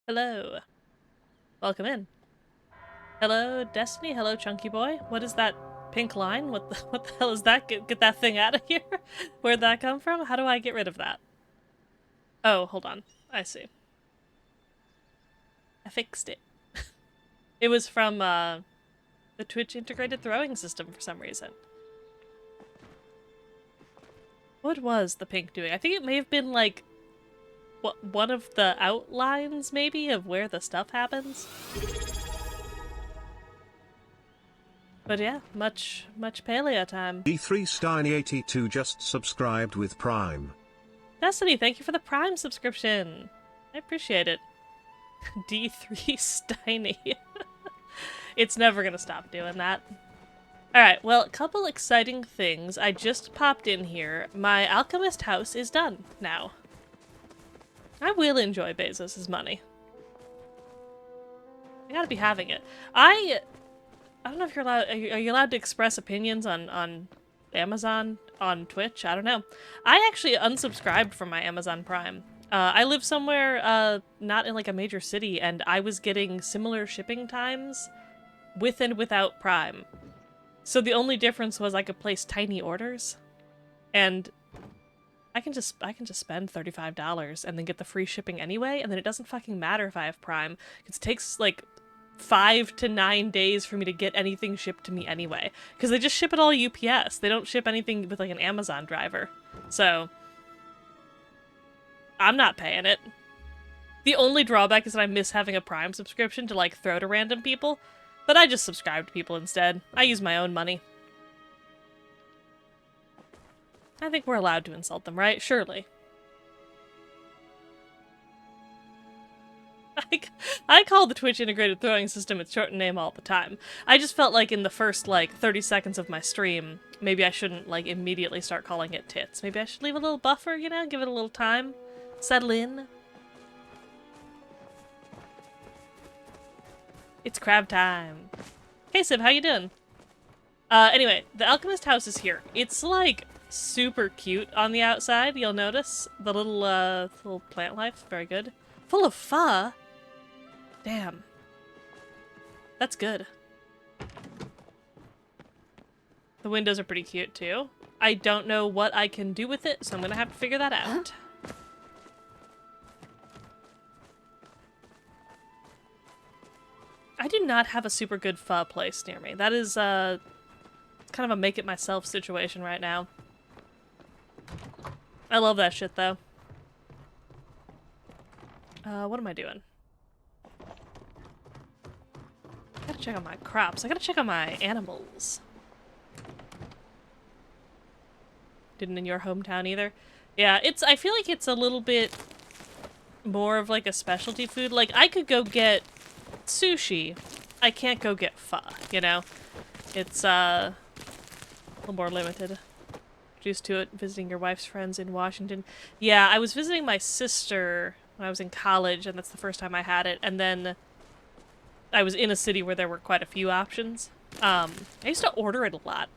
Hello. Welcome in. Hello, Destiny. Hello, Chunky Boy. What is that pink line? What the hell is that? Get that thing out of here. Where'd that come from? How do I get rid of that? Oh, hold on. I see. I fixed it. It was from, the Twitch integrated throwing system for some reason. What was the pink doing? I think it may have been, like, one of the outlines, maybe, of where the stuff happens. But yeah, much paleo time. D3 Steiny82 just subscribed with Prime. Destiny, thank you for the Prime subscription. I appreciate it. D3 Steiny. It's never gonna stop doing that. Alright, well, a couple exciting things. I just popped in here. My alchemist house is done now. I will enjoy Bezos' money. I gotta be having it. I don't know if you're allowed. Are you allowed to express opinions on Amazon on Twitch? I don't know. I actually unsubscribed from my Amazon Prime. I live somewhere not in like a major city, and I was getting similar shipping times with and without Prime. So the only difference was I could place tiny orders, and I can just spend $35 and then get the free shipping anyway, and then it doesn't fucking matter if I have Prime, because it takes like 5 to 9 days for me to get anything shipped to me anyway. Because they just ship it all UPS. They don't ship anything with like an Amazon driver. So I'm not paying it. The only drawback is that I miss having a Prime subscription to like throw to random people. But I just subscribe to people instead. I use my own money. I think we're allowed to insult them, right? Surely. I call the Twitch integrated throwing system its short name all the time. I just felt like in the first, like, 30 seconds of my stream, maybe I shouldn't, like, immediately start calling it tits. Maybe I should leave a little buffer, you know? Give it a little time. Settle in. It's crab time. Hey, Sib, how you doing? Anyway, the alchemist house is here. It's, like, super cute on the outside, you'll notice. The little plant life, very good. Full of pho? Damn. That's good. The windows are pretty cute, too. I don't know what I can do with it, so I'm gonna have to figure that out. I do not have a super good pho place near me. That is, kind of a make-it-myself situation right now. I love that shit, though. What am I doing? I gotta check on my crops. I gotta check on my animals. Didn't in your hometown either? Yeah, I feel like it's a little bit more of like a specialty food. Like, I could go get sushi. I can't go get pho, you know? It's, a little more limited. Used to it, visiting your wife's friends in Washington. Yeah, I was visiting my sister when I was in college, and that's the first time I had it, and then I was in a city where there were quite a few options. I used to order it a lot.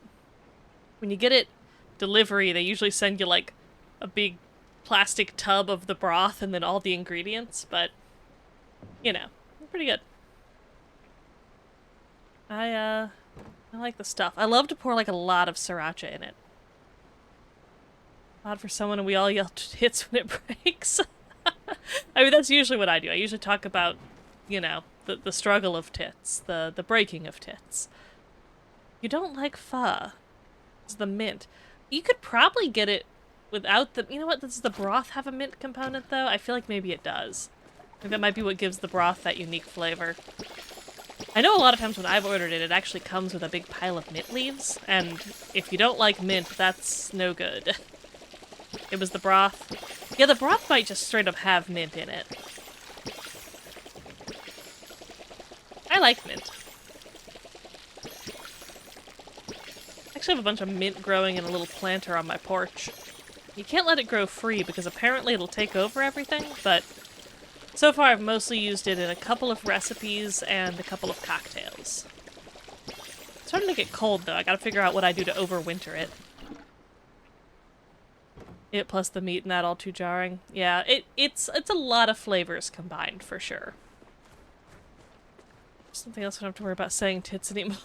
When you get it delivery, they usually send you, like, a big plastic tub of the broth and then all the ingredients, but, you know, pretty good. I like the stuff. I love to pour, like, a lot of sriracha in it. Odd for someone, and we all yell hits when it breaks. I mean, that's usually what I do. I usually talk about, you know, the struggle of tits, the breaking of tits. You don't like pho. It's the mint. You could probably get it without the... You know what? Does the broth have a mint component, though? I feel like maybe it does. I think that might be what gives the broth that unique flavor. I know a lot of times when I've ordered it, it actually comes with a big pile of mint leaves, and if you don't like mint, that's no good. It was the broth. Yeah, the broth might just straight up have mint in it. I like mint. I actually have a bunch of mint growing in a little planter on my porch. You can't let it grow free because apparently it'll take over everything, but so far I've mostly used it in a couple of recipes and a couple of cocktails. It's starting to get cold though. I gotta figure out what I do to overwinter it. It plus the meat and that all too jarring. Yeah, it's a lot of flavors combined for sure. Something else I don't have to worry about saying tits anymore.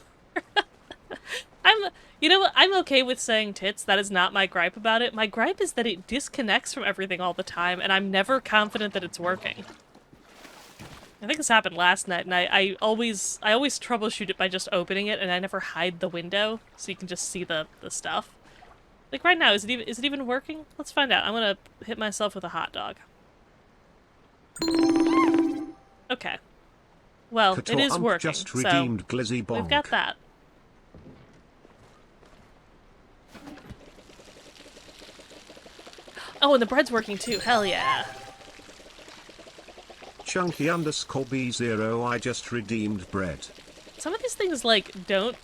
You know what? I'm okay with saying tits. That is not my gripe about it. My gripe is that it disconnects from everything all the time, and I'm never confident that it's working. I think this happened last night, and I always troubleshoot it by just opening it, and I never hide the window, so you can just see the stuff. Like right now, is it even working? Let's find out. I'm gonna hit myself with a hot dog. Okay. Well, it is working, just redeemed so Glizzy Bonk. we've got that. Oh, and the bread's working too. Hell yeah. Chunky underscore B0 I just redeemed bread. Some of these things like don't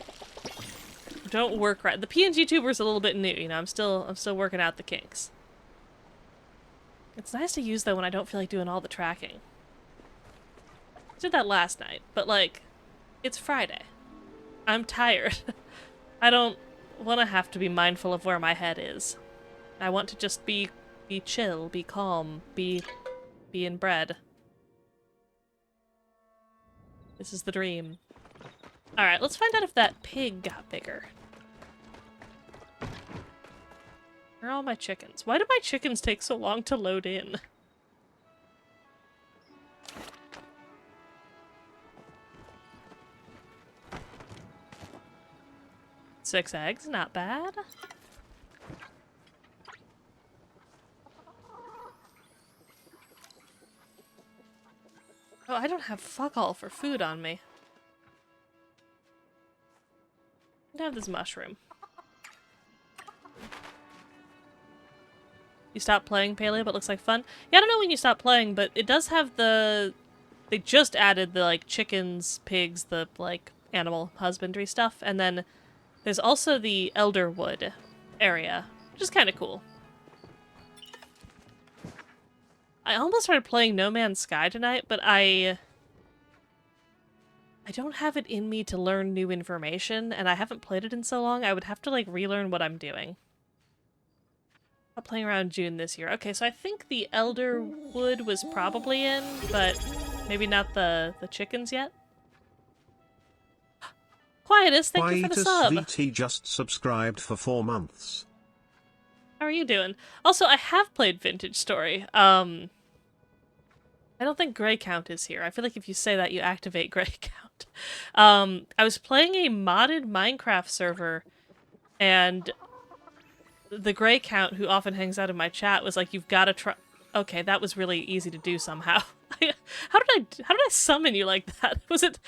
work right. The PNG tuber's a little bit new, you know. I'm still working out the kinks. It's nice to use though when I don't feel like doing all the tracking. I did that last night, but like it's Friday. I'm tired. I don't want to have to be mindful of where my head is. I want to just be chill, be calm, be in bread. This is the dream. Alright, let's find out if that pig got bigger. Where are all my chickens? Why do my chickens take so long to load in? Six eggs, not bad. Oh, I don't have fuck all for food on me. I have this mushroom. You stop playing Paleo, but looks like fun. Yeah, I don't know when you stop playing, but it does have the... They just added the, like, chickens, pigs, the, like, animal husbandry stuff, and then there's also the Elderwood area, which is kind of cool. I almost started playing No Man's Sky tonight, but I don't have it in me to learn new information, and I haven't played it in so long, I would have to, like, relearn what I'm doing. I'm playing around June this year. Okay, so I think the Elderwood was probably in, but maybe not the chickens yet. Quietus, thank you for the sub! VT just subscribed for 4 months. How are you doing? Also, I have played Vintage Story. I don't think Grey Count is here. I feel like if you say that, you activate Grey Count. I was playing a modded Minecraft server, and the Grey Count, who often hangs out in my chat, was like, you've got to try... Okay, that was really easy to do somehow. How did I summon you like that? Was it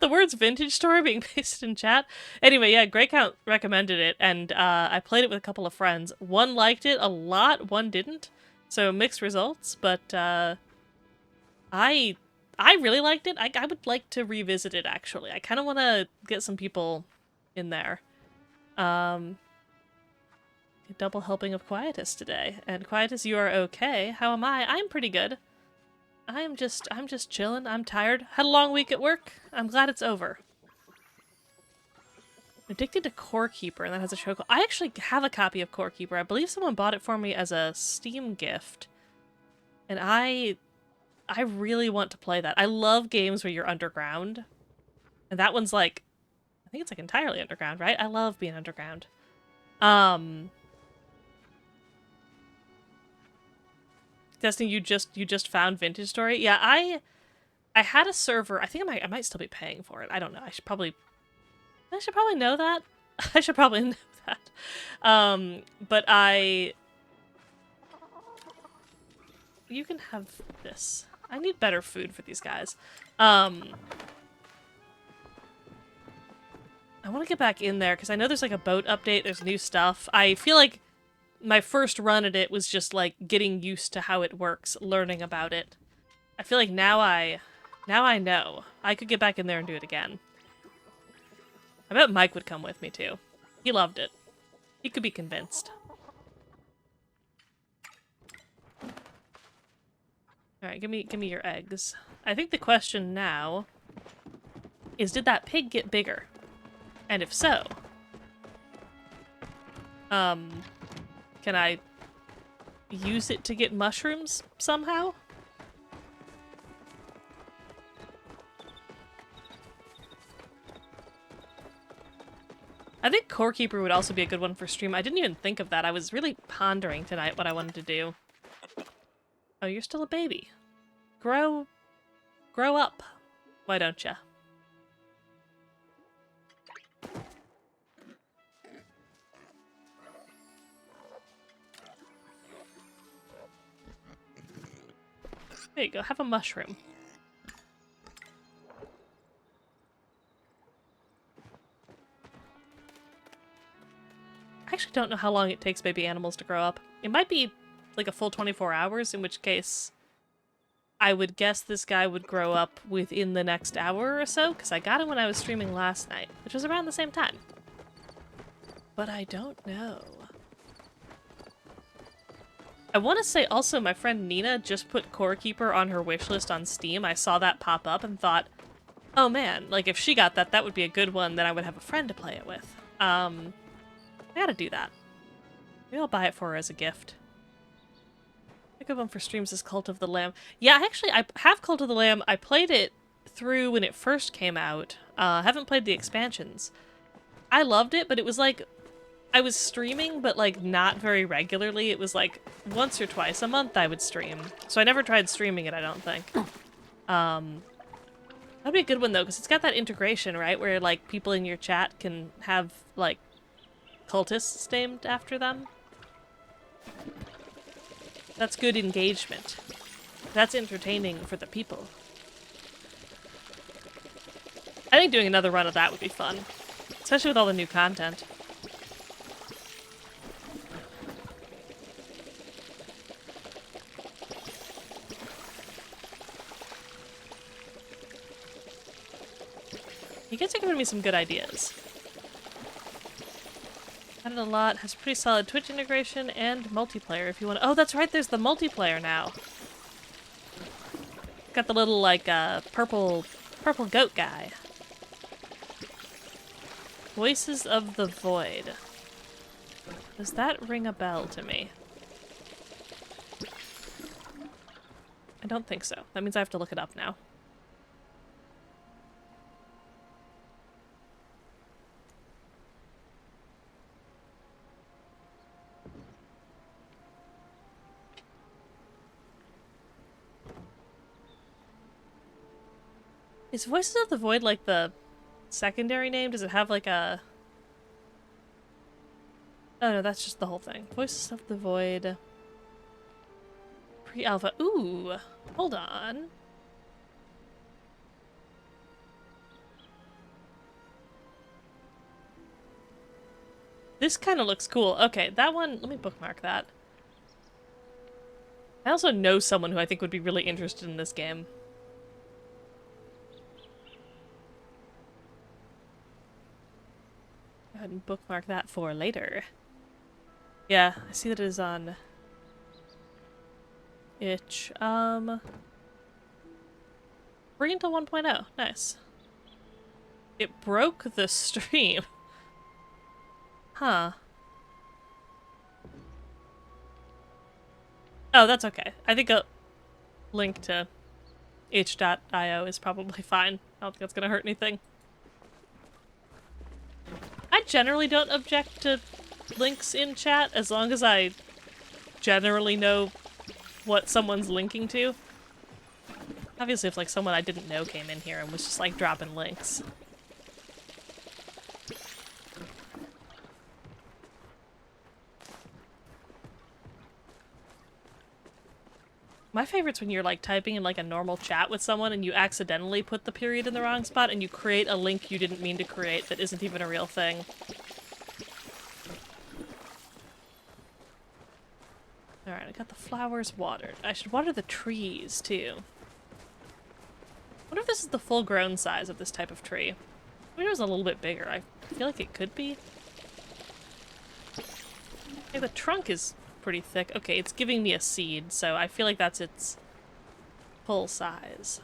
the words Vintage Story being pasted in chat? Anyway, yeah, Grey Count recommended it, and I played it with a couple of friends. One liked it a lot, one didn't. So mixed results, but I really liked it. I would like to revisit it, actually. I kind of want to get some people in there. A double helping of Quietus today. And Quietus, you are okay. How am I? I'm pretty good. I'm just chilling. I'm tired. Had a long week at work. I'm glad it's over. Addicted to Core Keeper, and that has a show called... I actually have a copy of Core Keeper. I believe someone bought it for me as a Steam gift. And I really want to play that. I love games where you're underground. And that one's like... I think it's like entirely underground, right? I love being underground. Destiny, you just found Vintage Story? Yeah, I had a server. I think I might still be paying for it. I don't know. I should probably know that. I should probably know that. But you can have this. I need better food for these guys. I want to get back in there because I know there's like a boat update. There's new stuff. I feel like my first run at it was just like getting used to how it works, learning about it. I feel like now I know. I could get back in there and do it again. I bet Mike would come with me too. He loved it. He could be convinced. Alright, give me your eggs. I think the question now is, did that pig get bigger? And if so, can I use it to get mushrooms somehow. I think Core Keeper would also be a good one for stream. I didn't even think of that. I was really pondering tonight what I wanted to do. Oh, you're still a baby. Grow up. Why don't ya? There you go, have a mushroom. I actually don't know how long it takes baby animals to grow up. It might be like a full 24 hours, in which case I would guess this guy would grow up within the next hour or so, because I got him when I was streaming last night, which was around the same time. But I don't know. I want to say also my friend Nina just put Core Keeper on her wishlist on Steam. I saw that pop up and thought, oh man, like if she got that, that would be a good one, then I would have a friend to play it with. I gotta do that. Maybe I'll buy it for her as a gift. A good one for streams is Cult of the Lamb. Yeah, actually, I have Cult of the Lamb. I played it through when it first came out. Haven't played the expansions. I loved it, but it was like, I was streaming, but like not very regularly. It was like once or twice a month I would stream. So I never tried streaming it, I don't think. That'd be a good one though, because it's got that integration, right? Where like people in your chat can have like cultists named after them. That's good engagement. That's entertaining for the people. I think doing another run of that would be fun. Especially with all the new content. You guys are giving me some good ideas. Added a lot, has pretty solid Twitch integration and multiplayer if you want to. Oh, that's right, there's the multiplayer now. Got the little, like, purple goat guy. Voices of the Void. Does that ring a bell to me? I don't think so. That means I have to look it up now. Is Voices of the Void like the secondary name? Does it have like a... Oh no, that's just the whole thing. Voices of the Void. Pre-alpha. Ooh! Hold on. This kind of looks cool. Okay, that one... Let me bookmark that. I also know someone who I think would be really interested in this game. Go ahead and bookmark that for later. Yeah, I see that it is on itch. Bring it to 1.0. Nice. It broke the stream. Huh. Oh, that's okay. I think a link to itch.io is probably fine. I don't think that's gonna hurt anything. I generally don't object to links in chat as long as I generally know what someone's linking to. Obviously, if like someone I didn't know came in here and was just like dropping links. My favorite's when you're like typing in like a normal chat with someone and you accidentally put the period in the wrong spot and you create a link you didn't mean to create that isn't even a real thing. Alright, I got the flowers watered. I should water the trees too. I wonder if this is the full-grown size of this type of tree. I wish it was a little bit bigger. I feel like it could be. Okay, the trunk is pretty thick. Okay, it's giving me a seed, so I feel like that's its full size.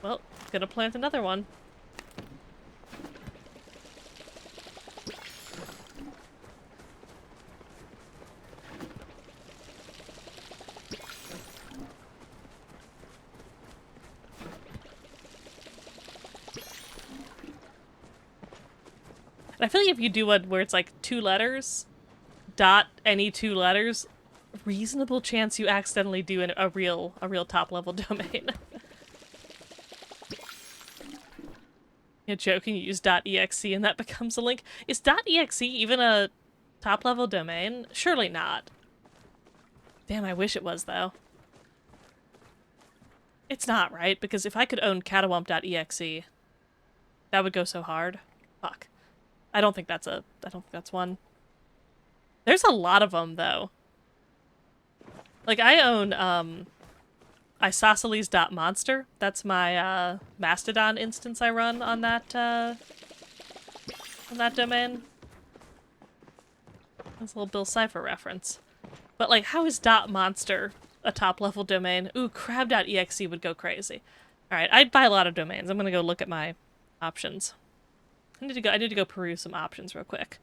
Well, gonna plant another one. And I feel like if you do one where it's like 2 letters, dot any 2 letters, reasonable chance you accidentally do a real top level domain. You're joking, you use .exe and that becomes a link. Is .exe even a top level domain? Surely not. Damn, I wish it was though. It's not, right? Because if I could own catawamp.exe, that would go so hard. Fuck. I don't think that's one. There's a lot of them though. Like I own isosceles.monster. That's my Mastodon instance I run on that domain. That's a little Bill Cipher reference. But like, how is .monster a top level domain? Ooh, crab.exe would go crazy. All right, I'd buy a lot of domains. I'm gonna go look at my options. I need to go peruse some options real quick.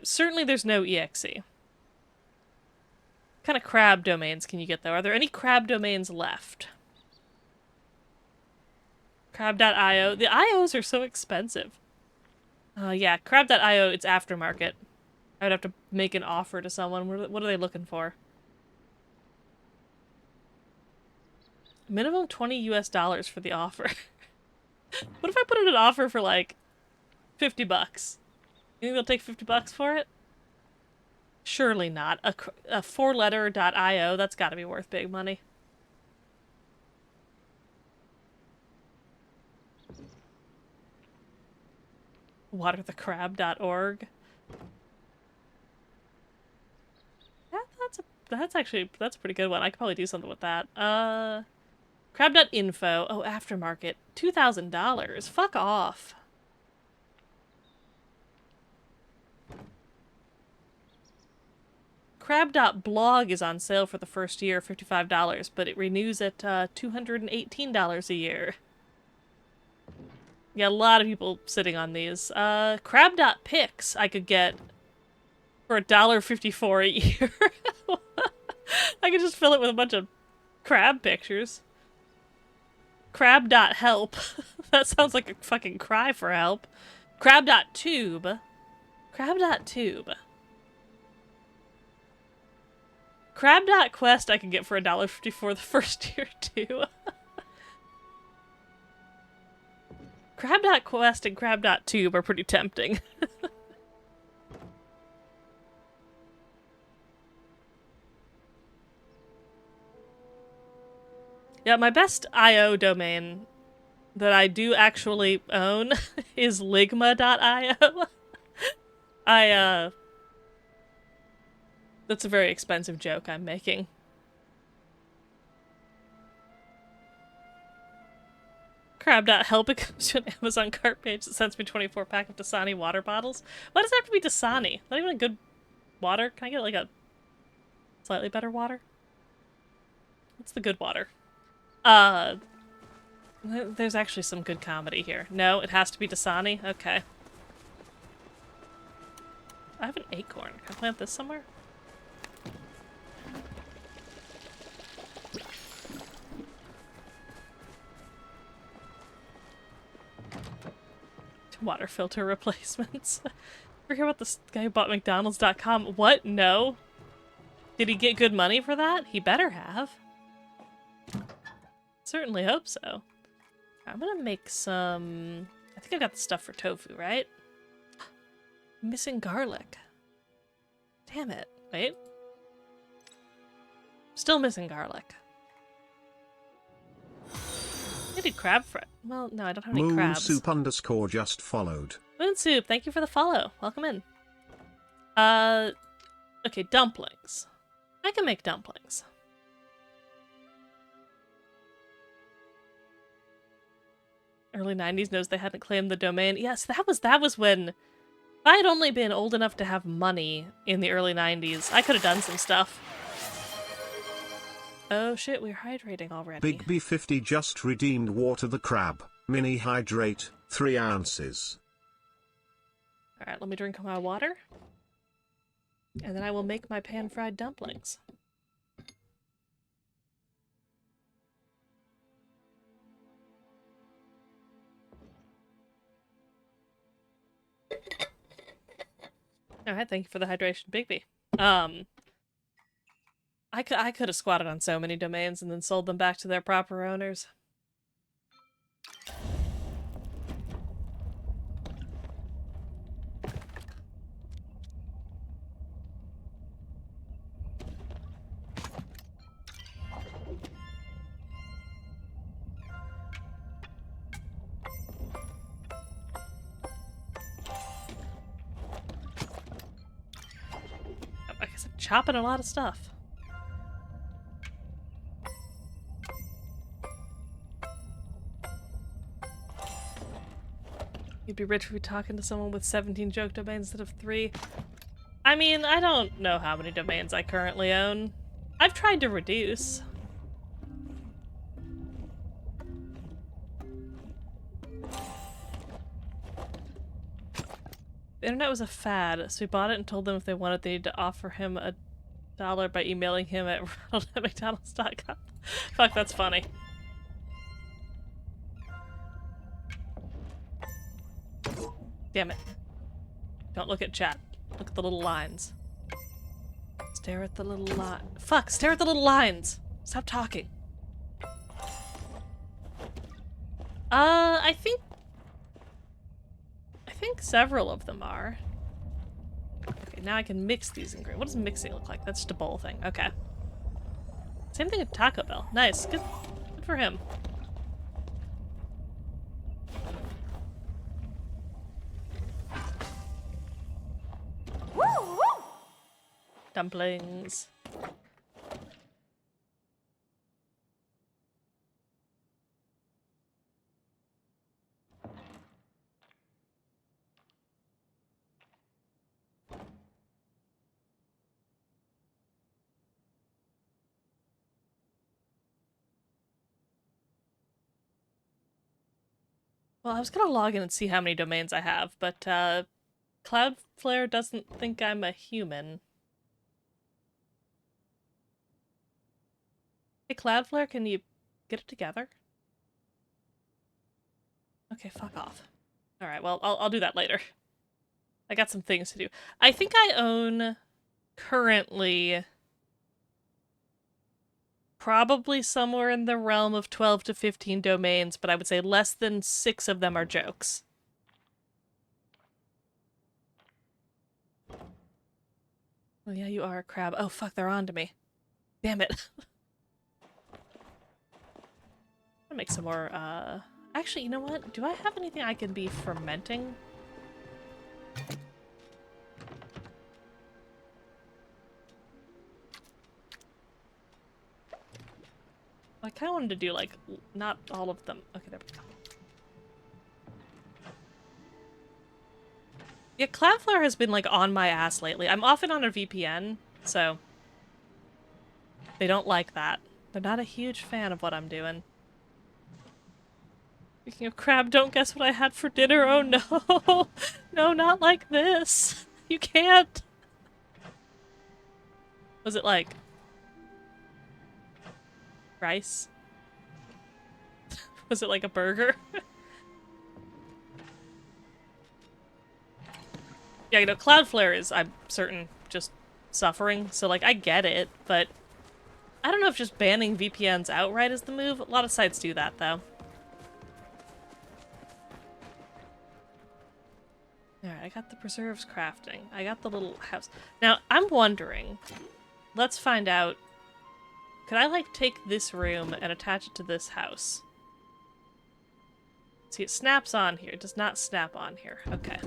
Certainly there's no exe. What kind of crab domains can you get, though? Are there any crab domains left? Crab.io. The IOs are so expensive. Yeah, crab.io, it's aftermarket. I would have to make an offer to someone. What are they looking for? Minimum $20 for the offer. What if I put in an offer for like $50? You think they'll take $50 for it? Surely not. A 4-letter .io, that's gotta be worth big money. Waterthecrab.org. That's a pretty good one. I could probably do something with that. Crab.info. Oh, aftermarket. $2,000. Fuck off. Crab.blog is on sale for the first year, $55, but it renews at $218 a year. Yeah, a lot of people sitting on these. Crab.pics I could get for $1.54 a year. I could just fill it with a bunch of crab pictures. Crab.help. That sounds like a fucking cry for help. Crab.tube. Crab.tube. Crab.quest I can get for $1.54 the first year, too. Crab.quest and crab.tube are pretty tempting. Yeah, my best IO domain that I do actually own is ligma.io. That's a very expensive joke I'm making. Crab.help, it comes to an Amazon cart page that sends me 24-pack of Dasani water bottles. Why does it have to be Dasani? Not even a good water? Can I get like a slightly better water? What's the good water? There's actually some good comedy here. No, it has to be Dasani? Okay. I have an acorn. Can I plant this somewhere? Water filter replacements. Ever hear about this guy who bought McDonald's.com? What? No? Did he get good money for that? He better have. Certainly hope so. I'm gonna make some... I think I got the stuff for tofu, right? Missing garlic. Damn it. Wait. Still missing garlic. I did crab fry. Well, no, I don't have any crabs. Moonsoup_ just followed. Moonsoup, thank you for the follow. Welcome in. Okay, dumplings. I can make dumplings. Early 90s knows they hadn't claimed the domain. Yes, that was when... If I had only been old enough to have money in the early 90s, I could have done some stuff. Oh shit, we're hydrating already. Big B50 just redeemed Water the Crab. Mini hydrate, 3 ounces. Alright, let me drink my water. And then I will make my pan-fried dumplings. Alright, thank you for the hydration, Bigby. I could have squatted on so many domains and then sold them back to their proper owners. I guess I'm chopping a lot of stuff. You'd be rich if you're talking to someone with 17 joke domains instead of 3. I mean, I don't know how many domains I currently own. I've tried to reduce. The internet was a fad, so we bought it and told them if they wanted, they need to offer him $1 by emailing him at ronald@mcdonalds.com. Fuck, that's funny. Damn it. Don't look at chat. Look at the little lines. Stare at the little line. Fuck, stare at the little lines! Stop talking. I think several of them are. Okay, now I can mix these ingredients. What does mixing look like? That's just a bowl thing. Okay. Same thing with Taco Bell. Nice. Good for him. Dumplings. Well, I was gonna log in and see how many domains I have, but Cloudflare doesn't think I'm a human. Hey, Cloudflare, can you get it together? Okay, fuck off. Alright, well, I'll do that later. I got some things to do. I think I own currently probably somewhere in the realm of 12 to 15 domains, but I would say less than 6 of them are jokes. Oh yeah, you are a crab. Oh fuck, they're on to me. Damn it. I'll make some more, Actually, you know what? Do I have anything I can be fermenting? I kind of wanted to do, like, not all of them. Okay, there we go. Yeah, Cloudflare has been, like, on my ass lately. I'm often on a VPN, so they don't like that. They're not a huge fan of what I'm doing. Speaking of crab, don't guess what I had for dinner. Oh no! No, not like this. You can't. Was it like rice? Was it like a burger? Yeah, you know, Cloudflare is, I'm certain, just suffering, so like I get it, but I don't know if just banning VPNs outright is the move. A lot of sites do that though. Alright, I got the preserves crafting. I got the little house. Now, I'm wondering, let's find out, could I, like, take this room and attach it to this house? See, it snaps on here. It does not snap on here. Okay.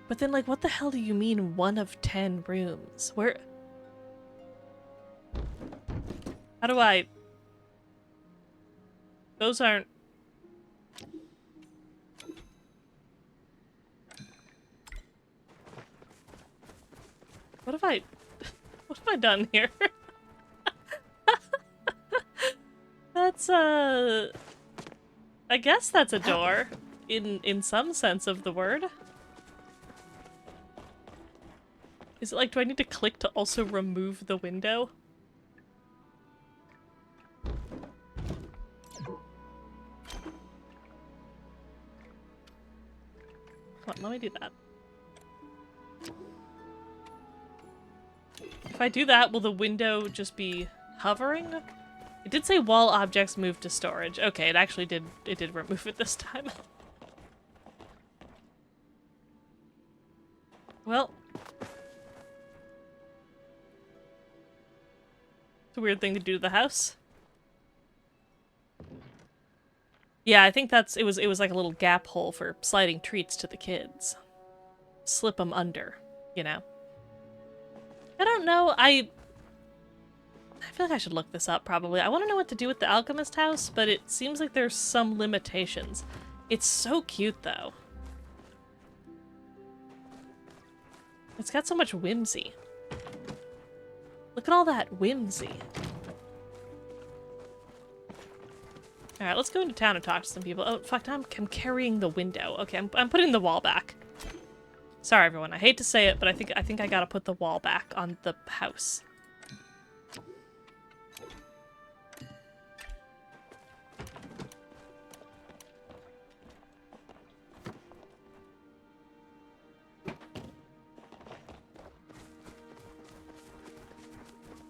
But then, like, what the hell do you mean 1 of 10 rooms? Where... How do I... Those aren't... What have I... What have I done here? That's, I guess that's a door. In some sense of the word. Is it like, do I need to click to also remove the window? Come on, let me do that. If I do that, will the window just be hovering? It did say wall objects move to storage. Okay, it actually did, it did remove it this time. Well. It's a weird thing to do to the house. Yeah, I think that's, it was like a little gap hole for sliding treats to the kids. Slip them under, you know? I don't know, I feel like I should look this up, probably. I want to know what to do with the alchemist house, but it seems like there's some limitations. It's so cute, though. It's got so much whimsy. Look at all that whimsy. Alright, let's go into town and talk to some people. Oh, fuck, I'm carrying the window. Okay, I'm putting the wall back. Sorry, everyone. I hate to say it, but I think I gotta put the wall back on the house.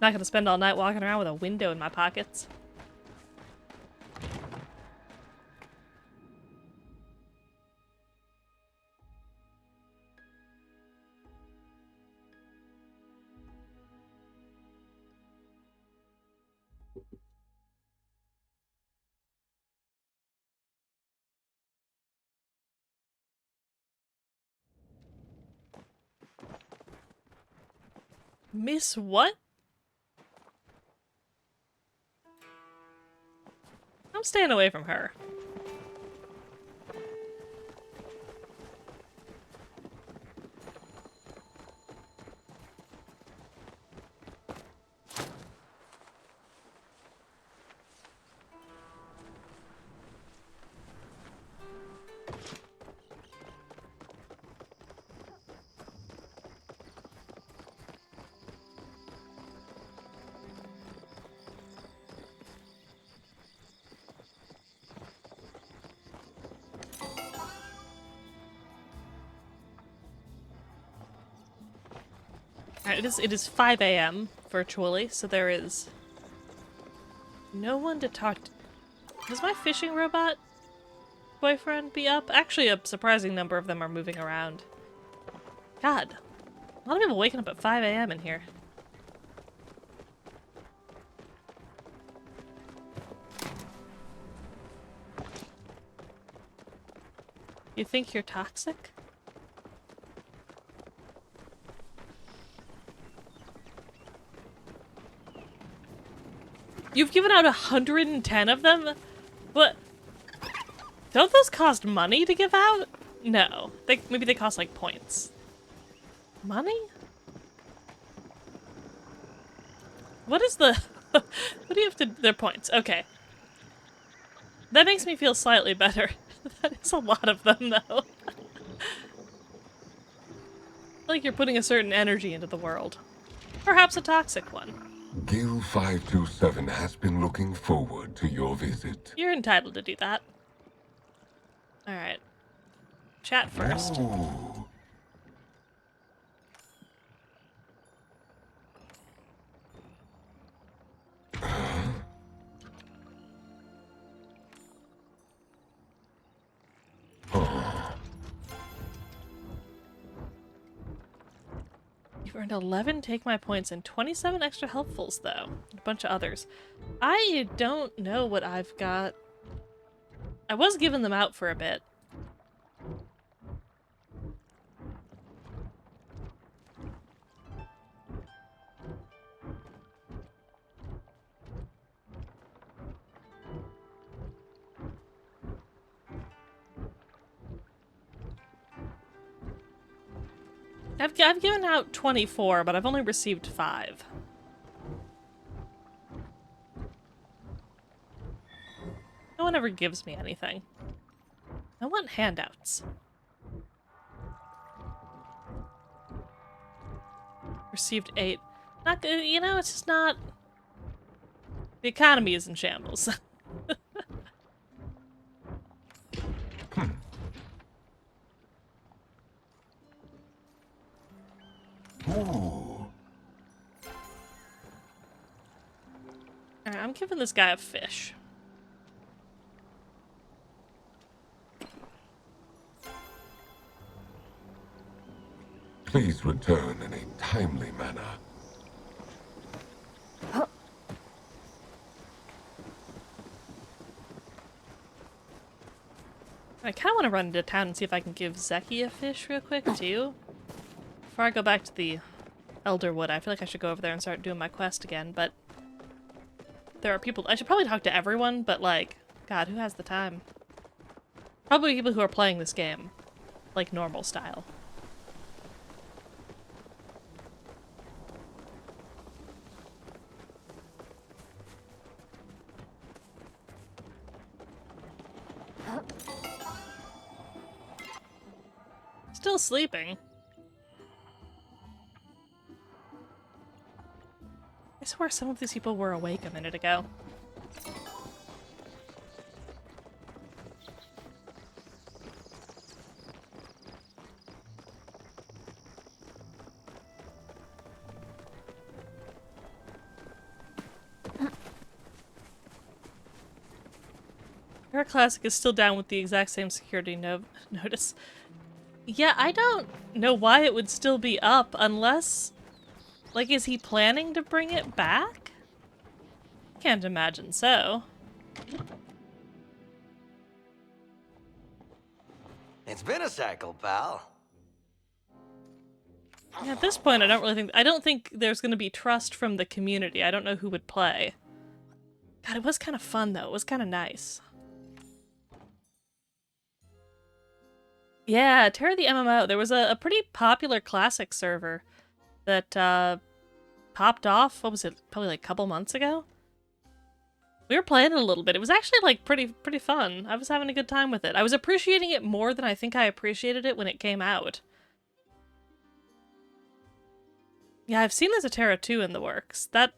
Not gonna spend all night walking around with a window in my pockets. Miss what? I'm staying away from her. Alright, it is 5 a.m. virtually, so there is no one to talk to. Does my fishing robot boyfriend be up? Actually, a surprising number of them are moving around. God. A lot of people waking up at 5 a.m. in here. You think you're toxic? You've given out 110 of them? But don't those cost money to give out? No. Maybe they cost like points. Money? What is the... what do you have to... They're points. Okay. That makes me feel slightly better. That is a lot of them, though. I feel like you're putting a certain energy into the world. Perhaps a toxic one. Gil 527 has been looking forward to your visit. You're entitled to do that. Alright. Chat first. Oh. You've earned 11 take my points and 27 extra healthfuls, though. And a bunch of others. I don't know what I've got. I was giving them out for a bit. I've given out 24, but I've only received 5. No one ever gives me anything. I want handouts. Received 8. Not good, you know, it's just not... The economy is in shambles. Ooh. Alright, I'm giving this guy a fish. Please return in a timely manner. I kind of want to run into town and see if I can give Zeki a fish real quick, too. Before I go back to the Elderwood, I feel like I should go over there and start doing my quest again, but there are people— I should probably talk to everyone, but like, God, who has the time? Probably people who are playing this game, like normal style. Still sleeping. I swear some of these people were awake a minute ago. Our Classic is still down with the exact same security notice. Yeah, I don't know why it would still be up unless... Like, is he planning to bring it back? Can't imagine so. It's been a cycle, pal. Yeah, at this point, I don't think there's gonna be trust from the community. I don't know who would play. God, it was kind of fun, though. It was kind of nice. Yeah, Terra the MMO. There was a pretty popular classic server that popped off, what was it, probably like a couple months ago? We were playing it a little bit. It was actually like pretty fun. I was having a good time with it. I was appreciating it more than I think I appreciated it when it came out. Yeah, I've seen there's a Terra 2 in the works. That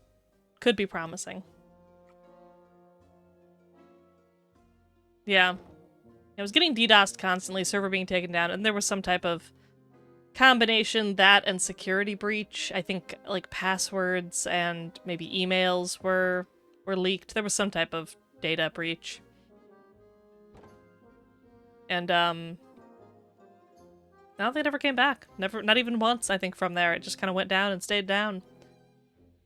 could be promising. Yeah. I was getting DDoSed constantly, server being taken down, and there was some type of combination, that and security breach. I think like passwords and maybe emails were leaked. There was some type of data breach. And I don't think it ever came back. Not even once, I think, from there. It just kind of went down and stayed down.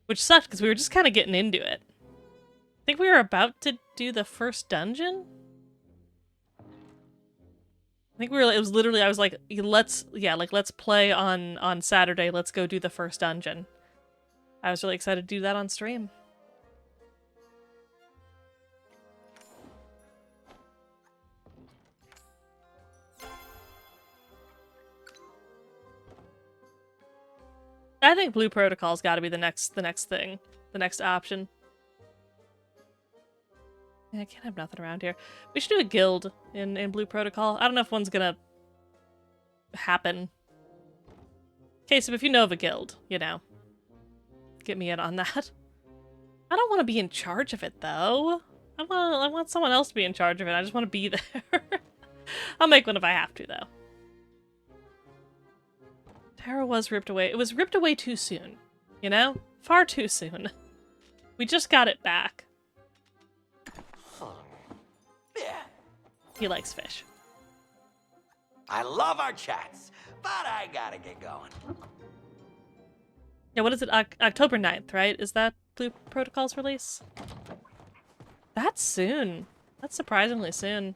Which sucked, because we were just kind of getting into it. I think we were about to do the first dungeon? I think it was literally, I was like, let's play on Saturday, let's go do the first dungeon. I was really excited to do that on stream. I think Blue Protocol's gotta be the next thing. The next option. I can't have nothing around here. We should do a guild in Blue Protocol. I don't know if one's gonna happen. Okay, so if you know of a guild, you know, get me in on that. I don't want to be in charge of it, though. I want someone else to be in charge of it. I just want to be there. I'll make one if I have to, though. Terra was ripped away. It was ripped away too soon. You know? Far too soon. We just got it back. Yeah. He likes fish. I love our chats, but I gotta get going. Yeah, what is it? October 9th, right? Is that Blue Protocol's release? That's soon. That's surprisingly soon.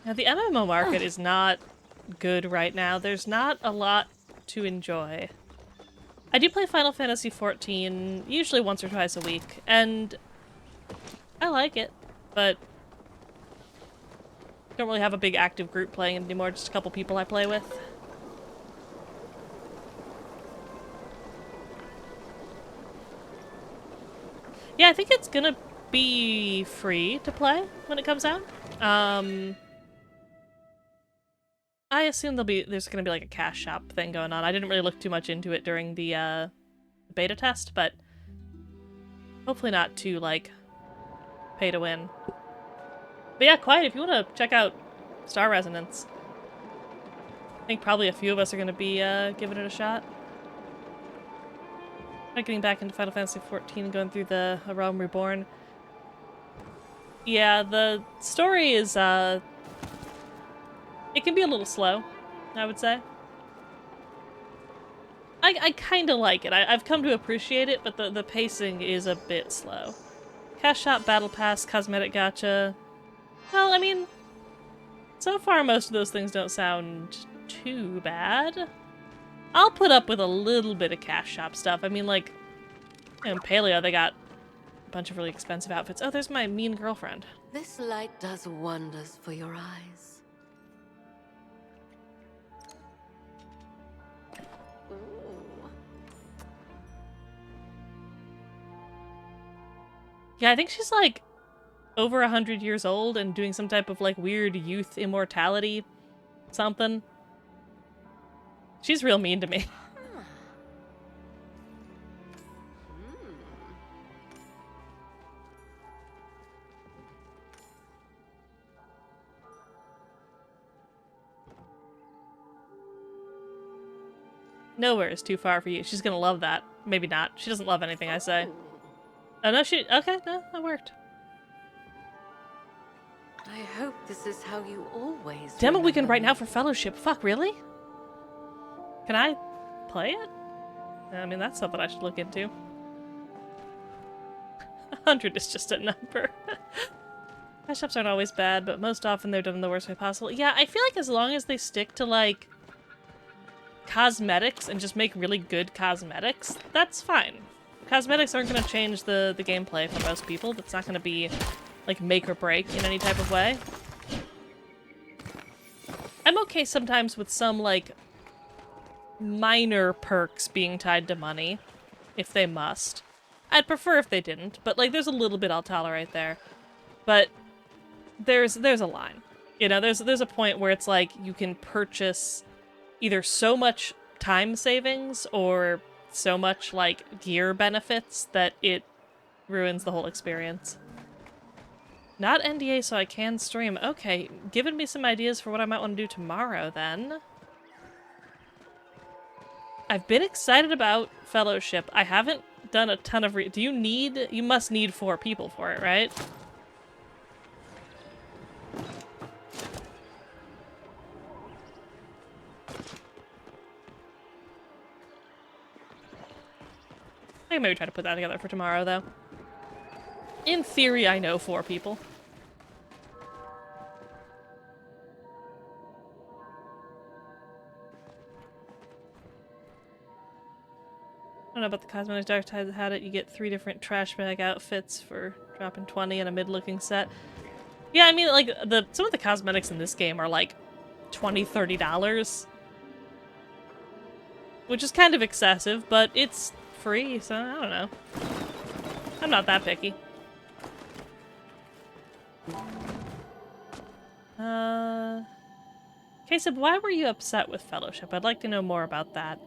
Now, the MMO market is not good right now. There's not a lot to enjoy. I do play Final Fantasy XIV, usually once or twice a week, and I like it, but don't really have a big active group playing it anymore, just a couple people I play with. Yeah, I think it's gonna be free to play when it comes out. I assume there's gonna be like a cash shop thing going on. I didn't really look too much into it during the beta test, but hopefully not too like pay to win. But yeah, Quiet, if you want to check out Star Resonance, I think probably a few of us are gonna be giving it a shot. Like getting back into Final Fantasy XIV and going through the A Realm Reborn. Yeah, the story is, it can be a little slow, I would say. I kind of like it. I've come to appreciate it, but the pacing is a bit slow. Cash Shop, Battle Pass, Cosmetic Gacha. Well, I mean, so far most of those things don't sound too bad. I'll put up with a little bit of Cash Shop stuff. I mean, like, in Paleo, they got a bunch of really expensive outfits. Oh, there's my mean girlfriend. This light does wonders for your eyes. Ooh. Yeah, I think she's like over 100 years old and doing some type of like weird youth immortality something. She's real mean to me. Nowhere is too far for you. She's gonna love that. Maybe not. She doesn't love anything I say. Oh, no, okay, no, that worked. I hope this is how you always Demo weekend remember right me. now for Fellowship. Fuck, really? Can I play it? I mean, that's something I should look into. 100 is just a number. Mashups aren't always bad, but most often they're done in the worst way possible. Yeah, I feel like as long as they stick to, like, cosmetics and just make really good cosmetics, that's fine. Cosmetics aren't going to change the gameplay for most people. That's not going to be, like, make or break in any type of way. I'm okay sometimes with some, like, minor perks being tied to money, if they must. I'd prefer if they didn't, but, like, there's a little bit I'll tolerate there. But there's a line. You know, there's a point where it's like you can purchase either so much time savings or so much, like, gear benefits that it ruins the whole experience. Not NDA so I can stream. Okay, giving me some ideas for what I might want to do tomorrow, then. I've been excited about Fellowship. I haven't done a ton of you must need 4 people for it, right? I can maybe try to put that together for tomorrow, though. In theory, I know 4 people. I don't know about the cosmetics. Dark Tide had it. You get 3 different trash bag outfits for dropping 20 in a mid-looking set. Yeah, I mean, like, some of the cosmetics in this game are, like, $20, $30. Which is kind of excessive, but it's free, so I don't know. I'm not that picky. Okay, so why were you upset with Fellowship? I'd like to know more about that.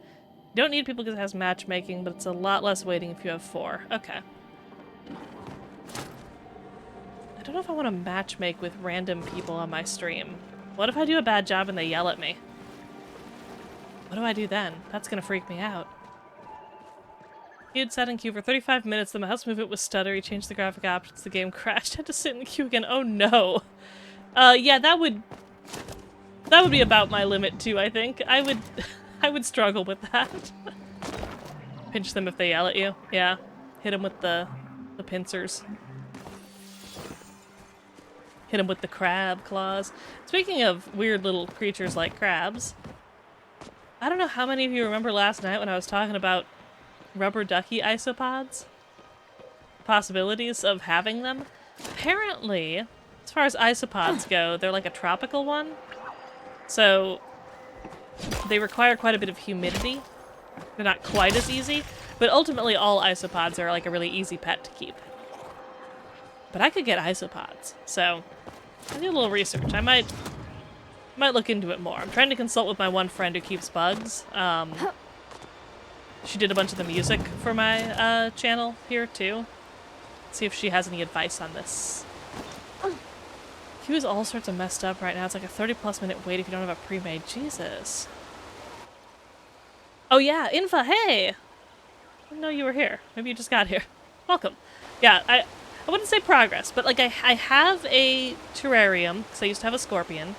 You don't need people because it has matchmaking, but it's a lot less waiting if you have 4. Okay. I don't know if I want to matchmake with random people on my stream. What if I do a bad job and they yell at me? What do I do then? That's gonna freak me out. Queued, sat in queue for 35 minutes, the mouse movement was stuttery, changed the graphic options, the game crashed, had to sit in the queue again. Oh no. Yeah, that would be about my limit too, I think. I would struggle with that. Pinch them if they yell at you. Yeah. Hit them with the pincers. Hit them with the crab claws. Speaking of weird little creatures like crabs, I don't know how many of you remember last night when I was talking about rubber ducky isopods? Possibilities of having them? Apparently, as far as isopods go, they're like a tropical one. So they require quite a bit of humidity. They're not quite as easy, but ultimately all isopods are like a really easy pet to keep. But I could get isopods, so I do a little research. I might look into it more. I'm trying to consult with my one friend who keeps bugs. She did a bunch of the music for my channel here too. See if she has any advice on this. He was all sorts of messed up right now. It's like a 30+ minute wait if you don't have a pre-made. Jesus. Oh yeah, Infa, hey! I didn't know you were here. Maybe you just got here. Welcome. Yeah, I wouldn't say progress, but like I have a terrarium, because I used to have a scorpion.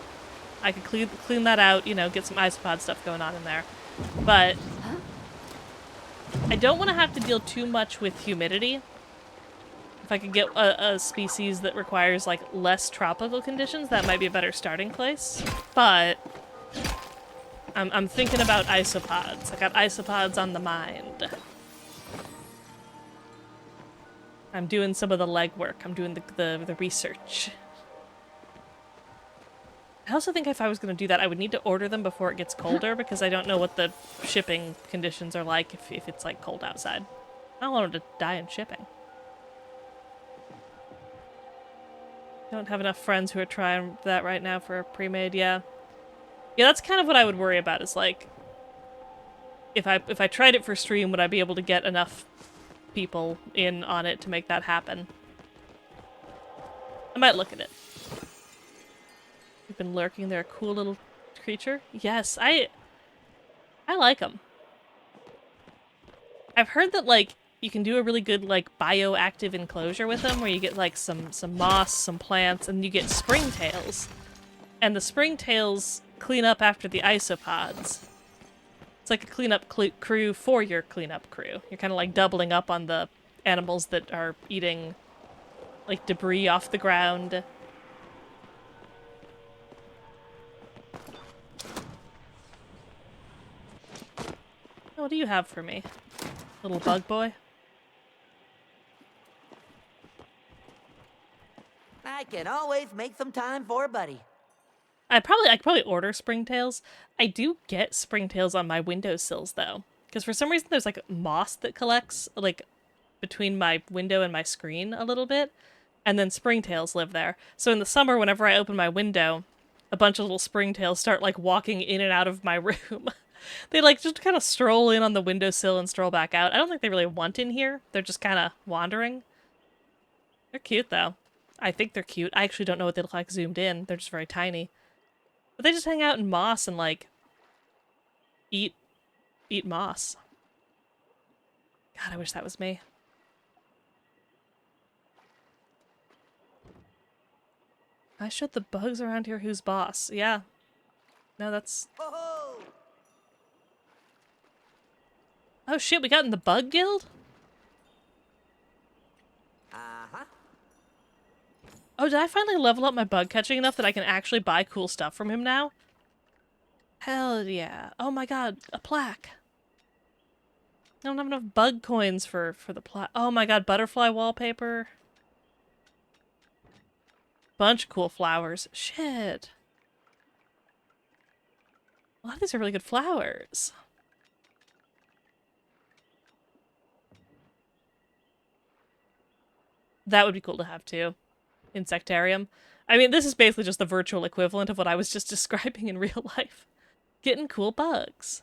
I could clean that out, you know, get some isopod stuff going on in there. But I don't want to have to deal too much with humidity. If I could get a species that requires, like, less tropical conditions, that might be a better starting place. But I'm thinking about isopods. I got isopods on the mind. I'm doing some of the legwork. I'm doing the research. I also think if I was going to do that, I would need to order them before it gets colder, because I don't know what the shipping conditions are like if it's, like, cold outside. I don't want them to die in shipping. Don't have enough friends who are trying that right now for a pre-made, yeah. Yeah, that's kind of what I would worry about, is like, if I tried it for stream, would I be able to get enough people in on it to make that happen? I might look at it. You've been lurking. They're a cool little creature. Yes, I like them. I've heard that, like, you can do a really good, like, bioactive enclosure with them, where you get, like, some moss, some plants, and you get springtails. And the springtails clean up after the isopods. It's like a cleanup crew for your cleanup crew. You're kind of, like, doubling up on the animals that are eating, like, debris off the ground. What do you have for me, little bug boy? I can always make some time for a buddy. I could probably order springtails. I do get springtails on my windowsills though, because for some reason there's like moss that collects like between my window and my screen a little bit, and then springtails live there. So in the summer, whenever I open my window, a bunch of little springtails start like walking in and out of my room. They like just kind of stroll in on the windowsill and stroll back out. I don't think they really want in here. They're just kind of wandering. They're cute though. I think they're cute. I actually don't know what they look like zoomed in. They're just very tiny. But they just hang out in moss and like eat moss. God, I wish that was me. I showed the bugs around here who's boss. Yeah. No, that's... Oh shit, we got in the bug guild? Uh-huh. Oh, did I finally level up my bug catching enough that I can actually buy cool stuff from him now? Hell yeah. Oh my god, a plaque. I don't have enough bug coins for the plaque. Oh my god, butterfly wallpaper. Bunch of cool flowers. Shit. A lot of these are really good flowers. That would be cool to have too. Insectarium. I mean, this is basically just the virtual equivalent of what I was just describing in real life. Getting cool bugs.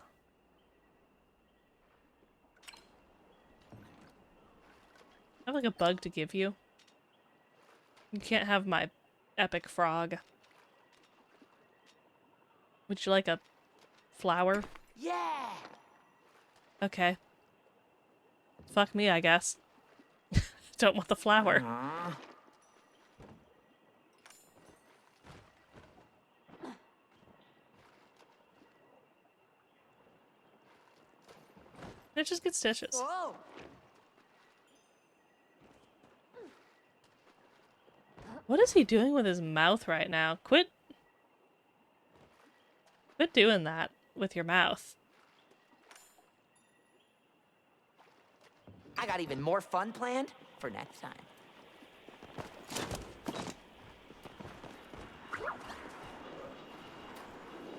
I have like a bug to give you. You can't have my epic frog. Would you like a flower? Yeah. Okay. Fuck me, I guess. Don't want the flower. It just gets stitches. Whoa. What is he doing with his mouth right now? Quit doing that with your mouth. I got even more fun planned for next time.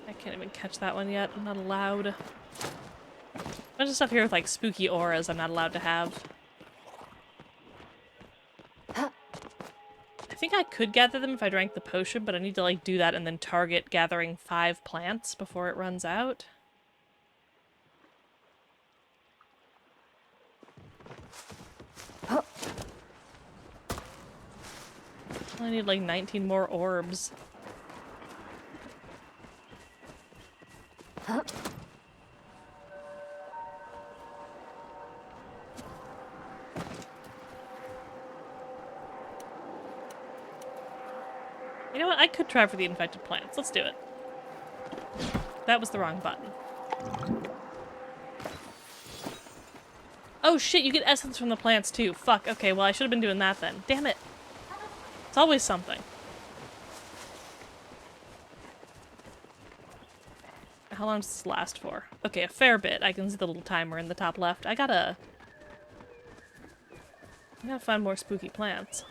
I can't even catch that one yet. I'm not allowed. A bunch of stuff here with like spooky auras I'm not allowed to have. think I could gather them if I drank the potion, but I need to, like, do that and then target gathering 5 plants before it runs out. I need, like, 19 more orbs. You know what? I could try for the infected plants. Let's do it. That was the wrong button. Oh shit, you get essence from the plants too. Fuck, okay, well I should have been doing that then. Damn it. It's always something. How long does this last for? Okay, a fair bit. I can see the little timer in the top left. I gotta find more spooky plants.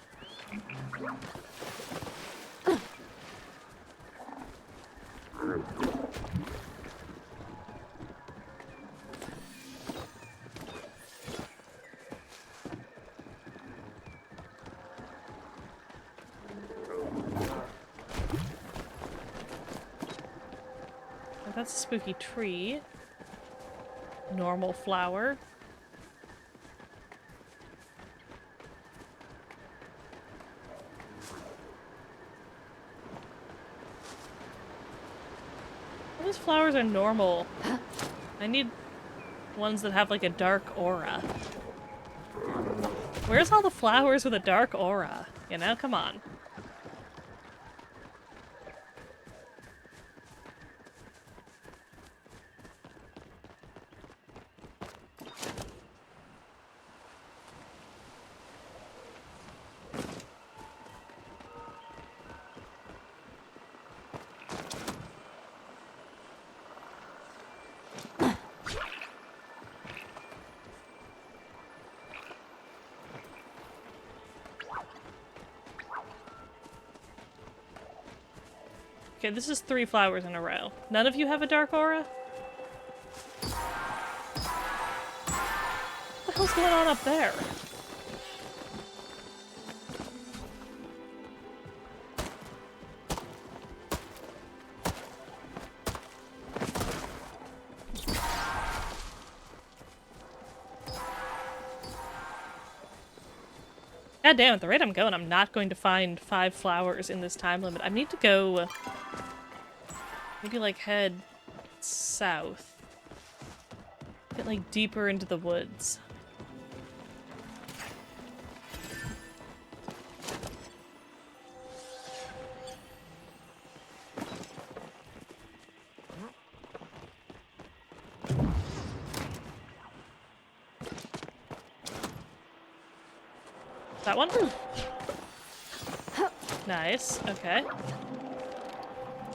That's a spooky tree. Normal flower. All these flowers are normal. I need ones that have like a dark aura. Where's all the flowers with a dark aura? You know, come on. Okay, this is 3 flowers in a row. None of you have a dark aura? What the hell's going on up there? God damn, at the rate I'm going, I'm not going to find 5 flowers in this time limit. I need to go... maybe, like, head south. Get, like, deeper into the woods. That one? Nice, okay.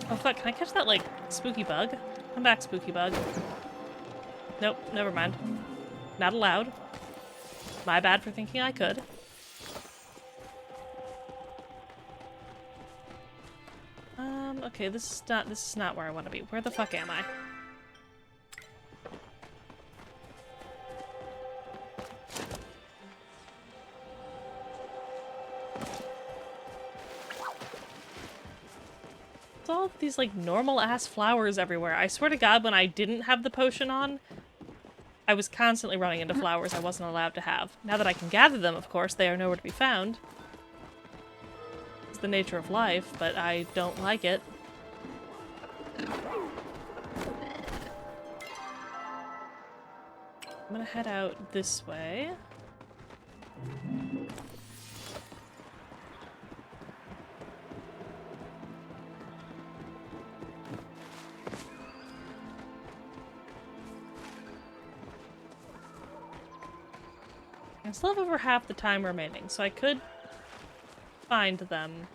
Oh fuck, can I catch that, like, spooky bug? Come back, spooky bug. Nope, never mind. Not allowed. My bad for thinking I could. Okay, this is not where I want to be. Where the fuck am I? It's all these, like, normal-ass flowers everywhere. I swear to God, when I didn't have the potion on, I was constantly running into flowers I wasn't allowed to have. Now that I can gather them, of course, they are nowhere to be found. It's the nature of life, but I don't like it. I'm gonna head out this way. I still have over half the time remaining, so I could find them.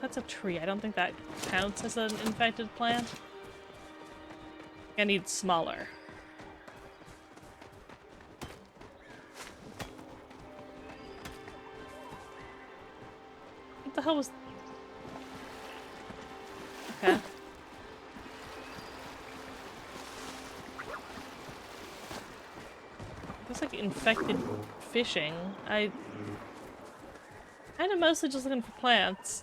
That's a tree. I don't think that counts as an infected plant. I need smaller. What the hell was... Okay. Looks like infected fishing. I kind of mostly just looking for plants.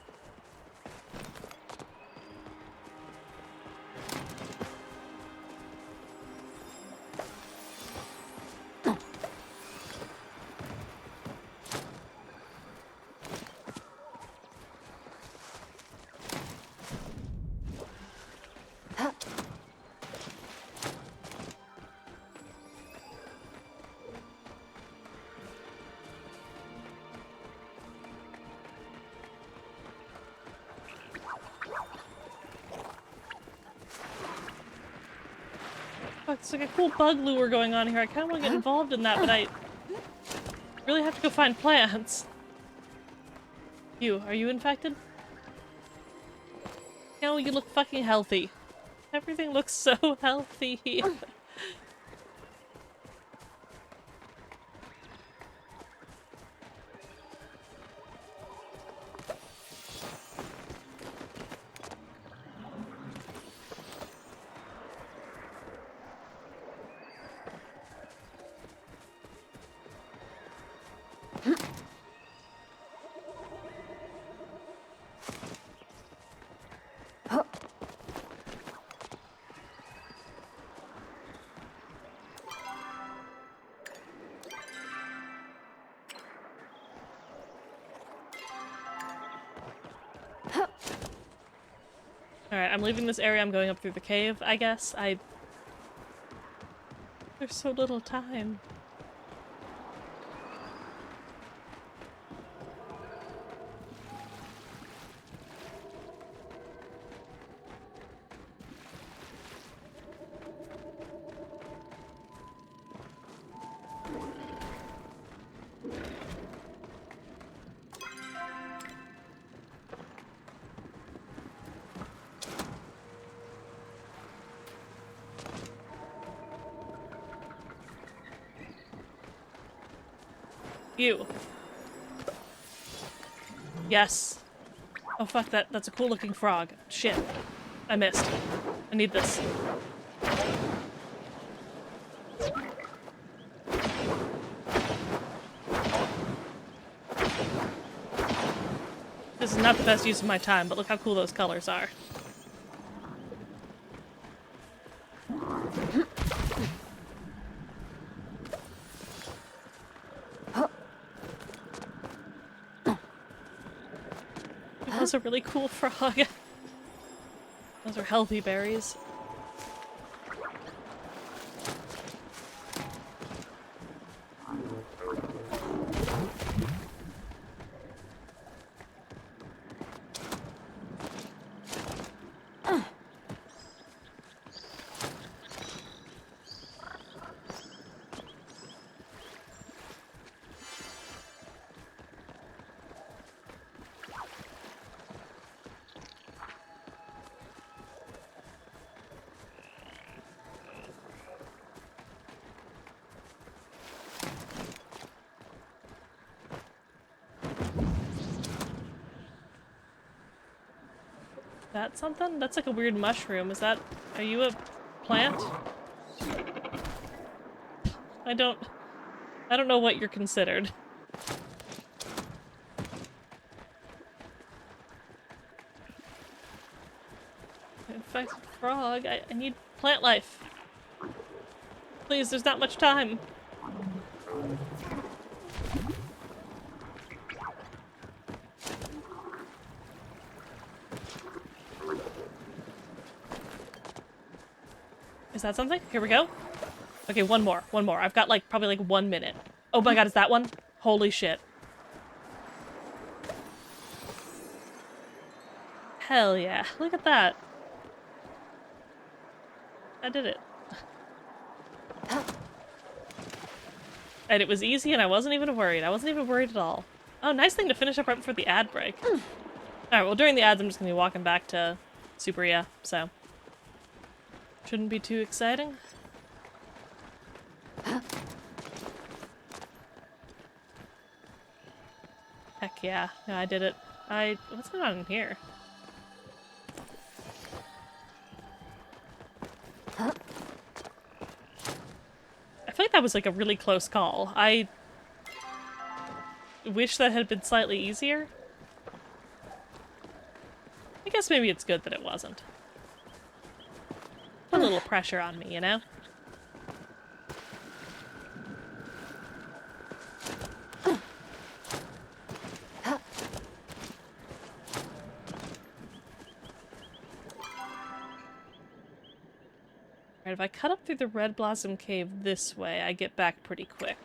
Fuck, it's like a cool bug lure going on here. I kind of want to get involved in that, but I really have to go find plants. Are you infected? No, you look fucking healthy. Everything looks so healthy. Alright, I'm leaving this area. I'm going up through the cave, I guess. There's so little time. You. Yes. Oh fuck, that's a cool looking frog. Shit. I missed. I need this. This is not the best use of my time, but look how cool those colors are. That's a really cool frog. Those are healthy berries. That something? That's like a weird mushroom. Are you a plant? I don't know what you're considered. Infected frog. I need plant life. Please, there's not much time. Is that something? Here we go. Okay, one more. I've got probably 1 minute. Oh my god, is that one? Holy shit. Hell yeah. Look at that. I did it. And it was easy and I wasn't even worried. I wasn't even worried at all. Oh, nice thing to finish up right before the ad break. Alright, well during the ads I'm just gonna be walking back to Superia, so shouldn't be too exciting. Heck yeah. No, I did it. What's going on in here? I feel like that was like a really close call. I wish that had been slightly easier. I guess maybe it's good that it wasn't. Put a little pressure on me, you know? Alright, if I cut up through the Red Blossom Cave this way, I get back pretty quick.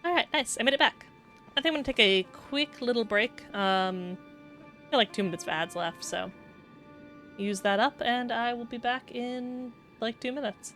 Alright, nice. I made it back. I think I'm gonna take a quick little break. I got like 2 minutes of ads left, so use that up and I will be back in like 2 minutes.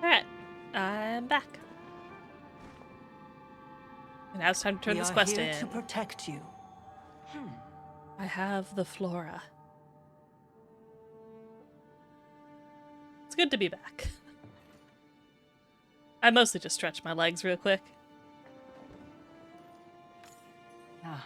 Alright, I'm back. And now it's time to turn this quest in. to protect you. I have the flora. It's good to be back. I mostly just stretched my legs real quick. Ah.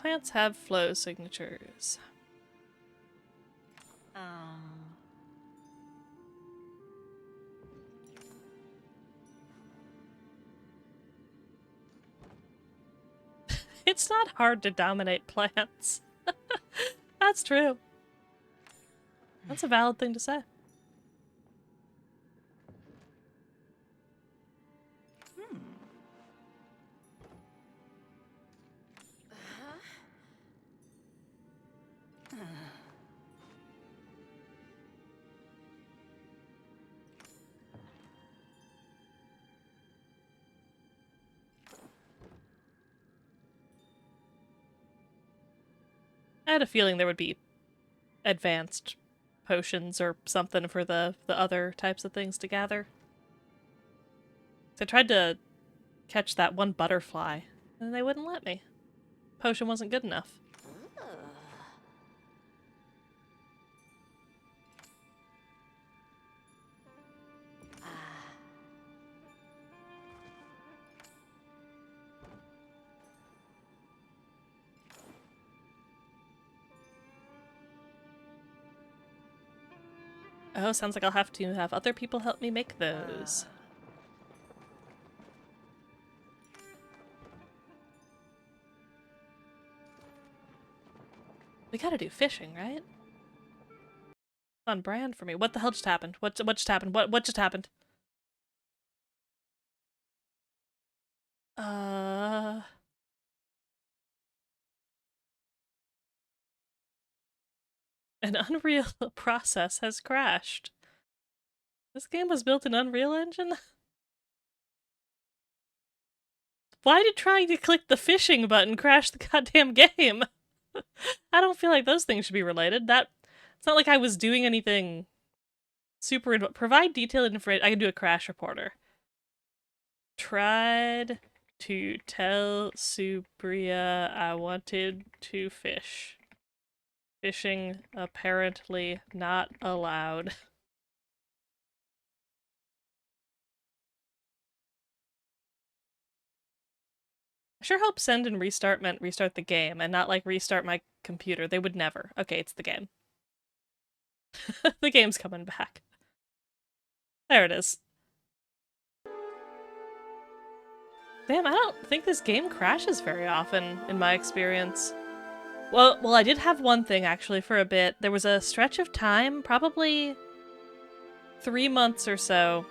Plants have flow signatures. It's not hard to dominate plants. That's true. That's a valid thing to say. I had a feeling there would be advanced potions or something for the other types of things to gather. So I tried to catch that one butterfly, and they wouldn't let me. Potion wasn't good enough. Oh, sounds like I'll have to have other people help me make those. We gotta do fishing, right? On brand for me. What the hell just happened? What just happened? What just happened? An Unreal process has crashed. This game was built in Unreal Engine? Why did trying to click the fishing button crash the goddamn game? I don't feel like those things should be related. It's not like I was doing anything super... Provide detailed information. I can do a crash reporter. Tried to tell Subria I wanted to fish. Fishing apparently not allowed. I sure hope send and restart meant restart the game and not like restart my computer. They would never. Okay, it's the game. The game's coming back. There it is. Damn, I don't think this game crashes very often, in my experience. Well, I did have one thing, actually, for a bit. There was a stretch of time, probably 3 months or so,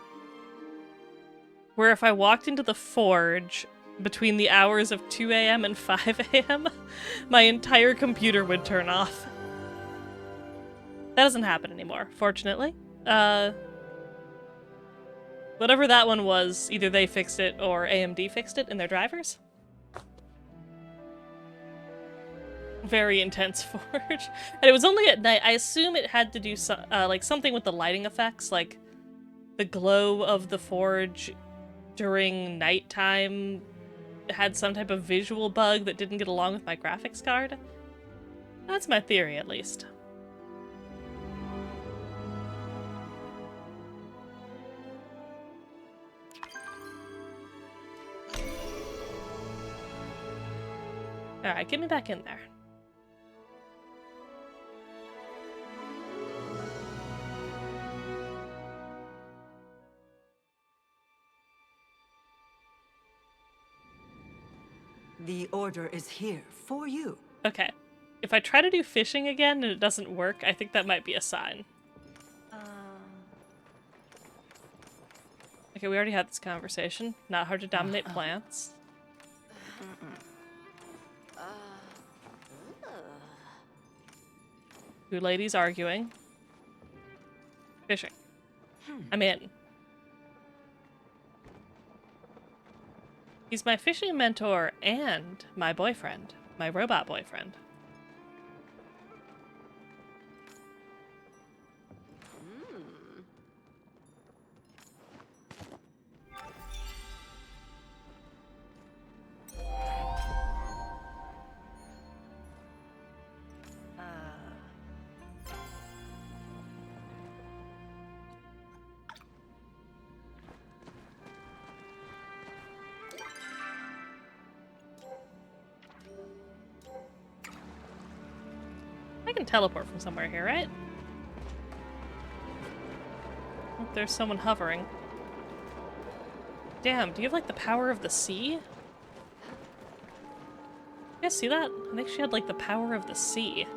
where if I walked into the forge between the hours of 2 a.m. and 5 a.m., my entire computer would turn off. That doesn't happen anymore, fortunately. Whatever that one was, either they fixed it or AMD fixed it in their drivers. Very intense forge. And it was only at night. I assume it had to do like something with the lighting effects, like the glow of the forge during nighttime had some type of visual bug that didn't get along with my graphics card. That's my theory, at least. Alright, get me back in there. The order is here for you. Okay. If I try to do fishing again and it doesn't work, I think that might be a sign. Okay, we already had this conversation. Not hard to dominate plants. Two ladies arguing. Fishing. I'm in. He's my fishing mentor and my boyfriend. My robot boyfriend. I can teleport from somewhere here, right? Oh, there's someone hovering. Damn, do you have like the power of the sea? You guys see that? I think she had like the power of the sea.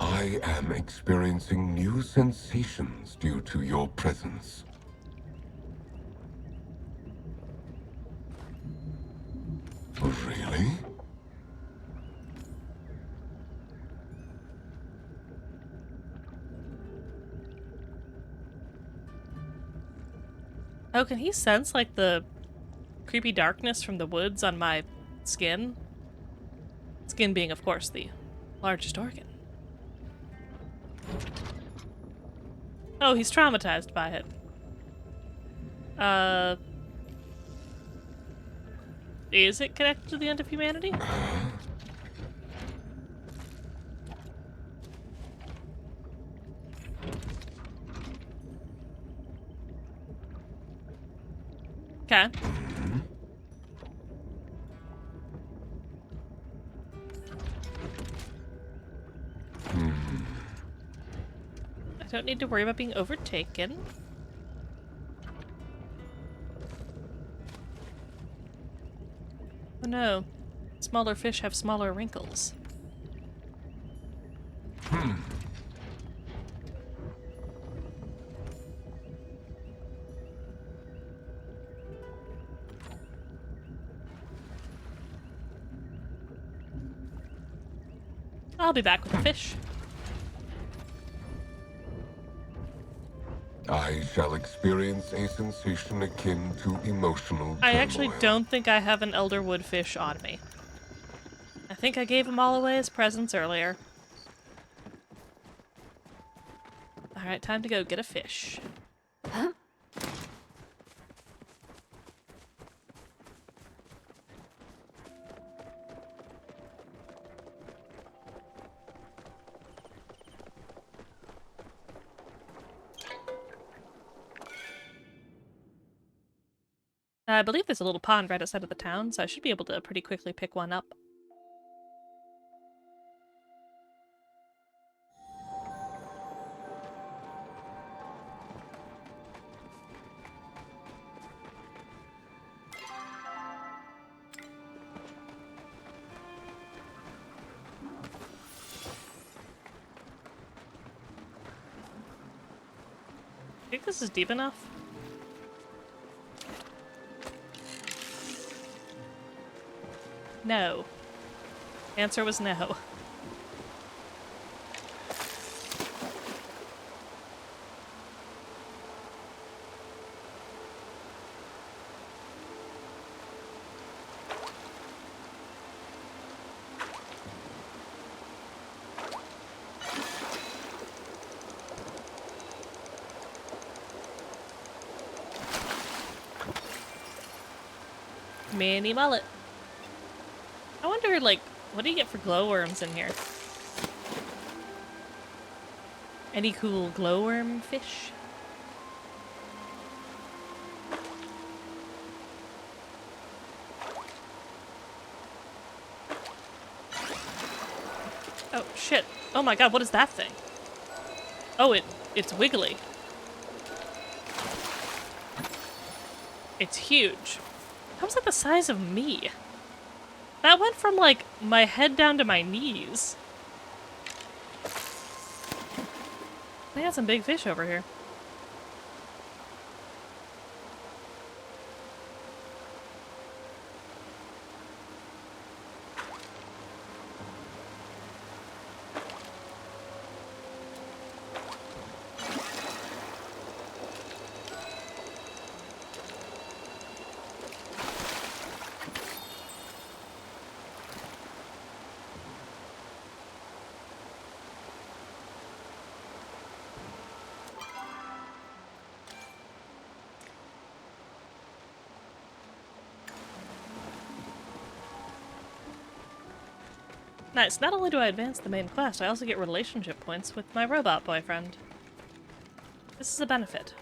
I am experiencing new sensations due to your presence. Really? Oh, can he sense like the creepy darkness from the woods on my skin? Skin being, of course, the largest organ. Oh, he's traumatized by it. Is it connected to the end of humanity? Okay. I don't need to worry about being overtaken. Oh no. Smaller fish have smaller wrinkles. I'll be back with the fish. I shall experience a sensation akin to emotional I actually turmoil. don't think I have an elderwood fish on me. I think I gave them all away as presents earlier. Alright, time to go get a fish. I believe there's a little pond right outside of the town, so I should be able to pretty quickly pick one up. I think this is deep enough. No. Answer was no. Mini mullet. I wonder, like, what do you get for glowworms in here? Any cool glowworm fish? Oh, shit. Oh my god, what is that thing? Oh, it's wiggly. It's huge. How's that the size of me? That went from, like, my head down to my knees. They got some big fish over here. Nice. Not only do I advance the main quest, I also get relationship points with my robot boyfriend. This is a benefit.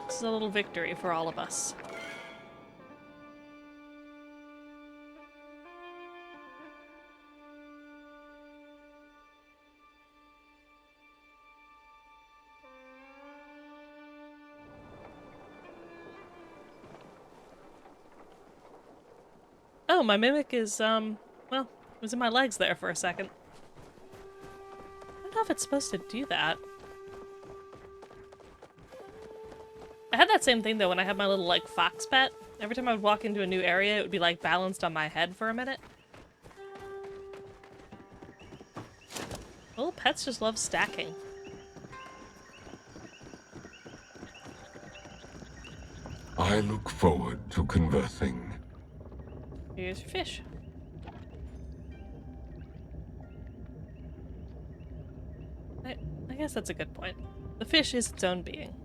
This is a little victory for all of us. Oh, my mimic is, well, it was in my legs there for a second. I don't know if it's supposed to do that. I had that same thing, though, when I had my little, like, fox pet. Every time I would walk into a new area, it would be, like, balanced on my head for a minute. Little pets just love stacking. I look forward to conversing. Here's your fish. I guess that's a good point. The fish is its own being.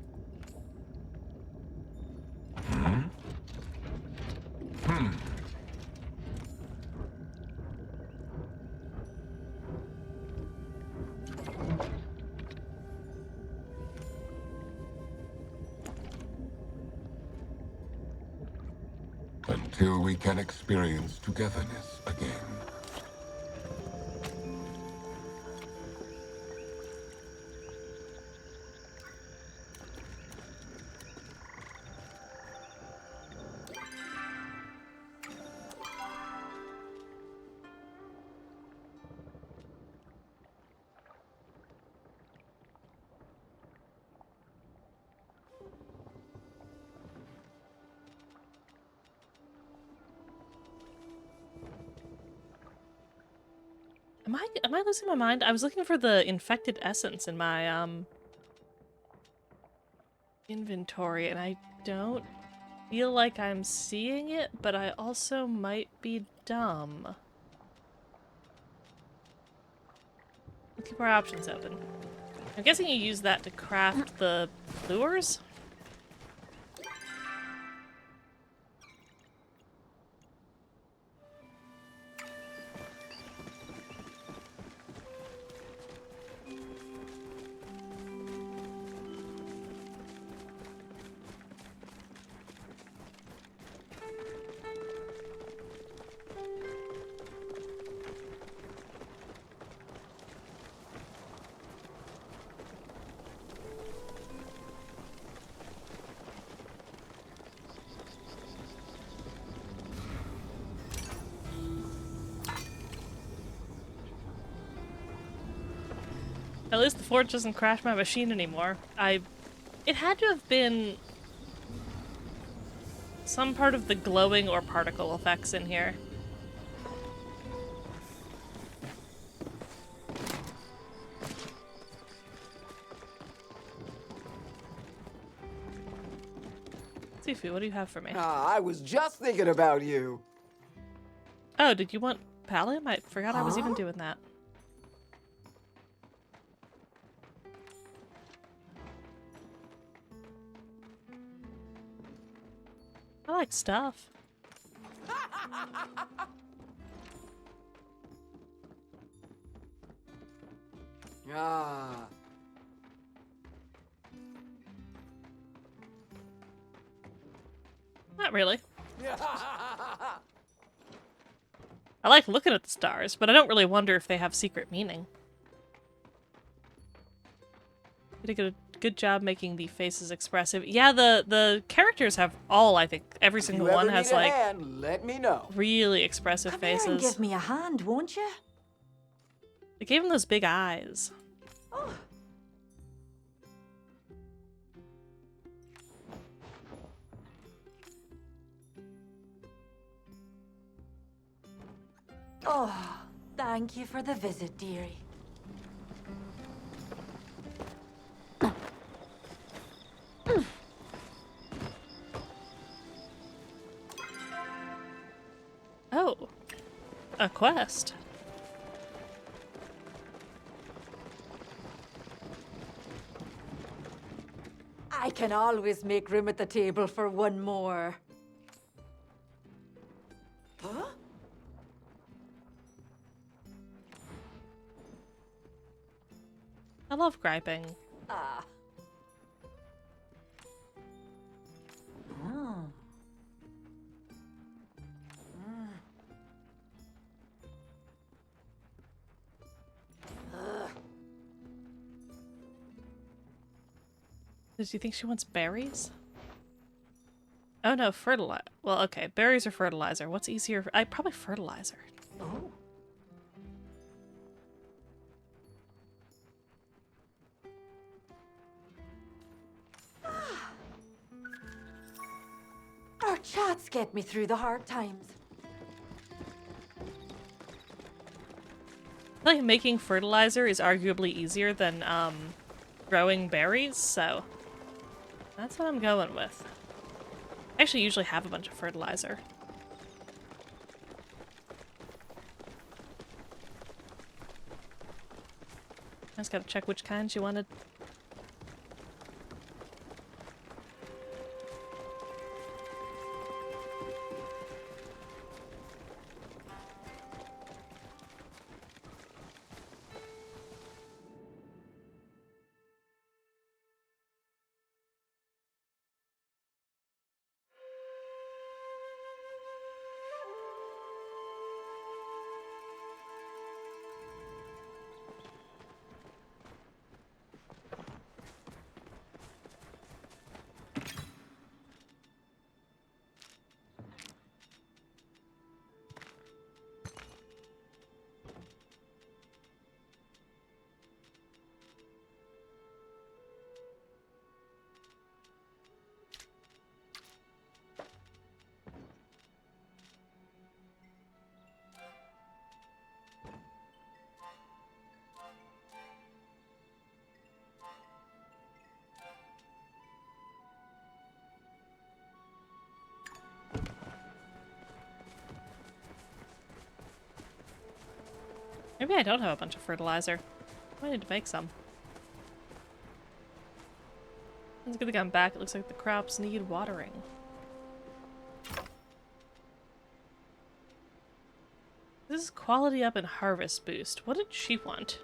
Until we can experience togetherness again. Am I losing my mind? I was looking for the infected essence in my inventory and I don't feel like I'm seeing it, but I also might be dumb. Let's keep our options open. I'm guessing you use that to craft the lures? At least the forge doesn't crash my machine anymore. It had to have been some part of the glowing or particle effects in here. Sifu, what do you have for me? I was just thinking about you. Oh, did you want Pallium? I forgot I was even doing that. I like stuff. Ah. Not really. I like looking at the stars, but I don't really wonder if they have secret meaning. You did a good job making the faces expressive. Yeah, the characters have all, I think, every single If you one ever has need a like hand, let me know. really expressive Come here and faces. give me a hand, won't you? They gave him those big eyes. Oh. Oh, thank you for the visit, dearie. Oh, a quest. I can always make room at the table for one more. love griping. Ah. Mm. Does you think she wants berries? Oh no, fertilizer. Well, okay, berries or fertilizer. What's easier? I probably fertilizer. Oh. Our chats get me through the hard times. I feel like making fertilizer is arguably easier than growing berries, so that's what I'm going with. I actually usually have a bunch of fertilizer. I just gotta check which kinds you wanted. Maybe I don't have a bunch of fertilizer. I need to make some. It's good to come back. It looks like the crops need watering. This is quality up and harvest boost. What did she want?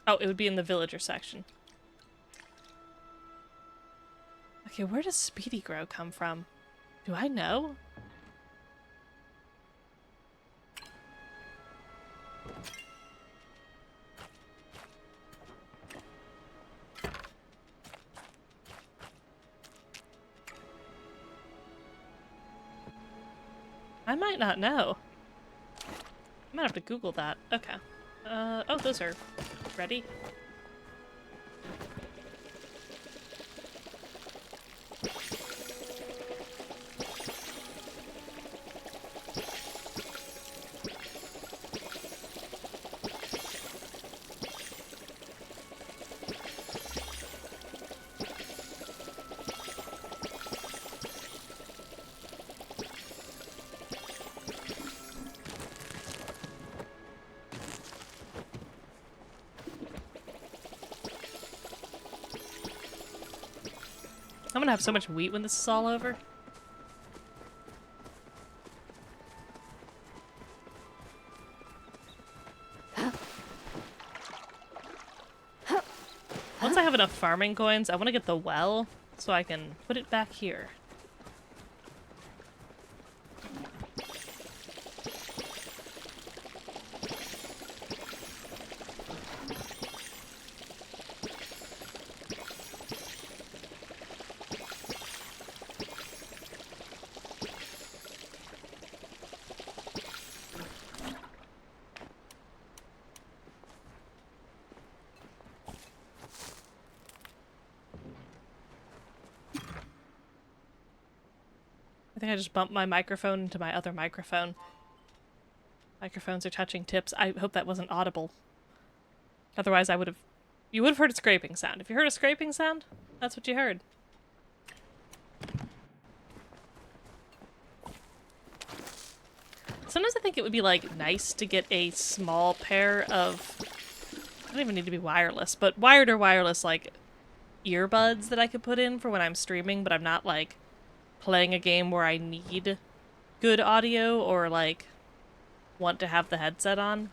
Oh, it would be in the villager section. Okay, where does Speedy Grow come from? Do I know? I might not know. I might have to Google that. Okay. Oh, those are ready. I'm gonna have so much wheat when this is all over. Once I have enough farming coins, I want to get the well so I can put it back here. I think I just bumped my microphone into my other microphone. Microphones are touching tips. I hope that wasn't audible. Otherwise, you would have heard a scraping sound. If you heard a scraping sound, that's what you heard. Sometimes I think it would be, like, nice to get a small pair of... I don't even need to be wireless, but wired or wireless, like, earbuds that I could put in for when I'm streaming, but I'm not, like, playing a game where I need good audio or, like, want to have the headset on.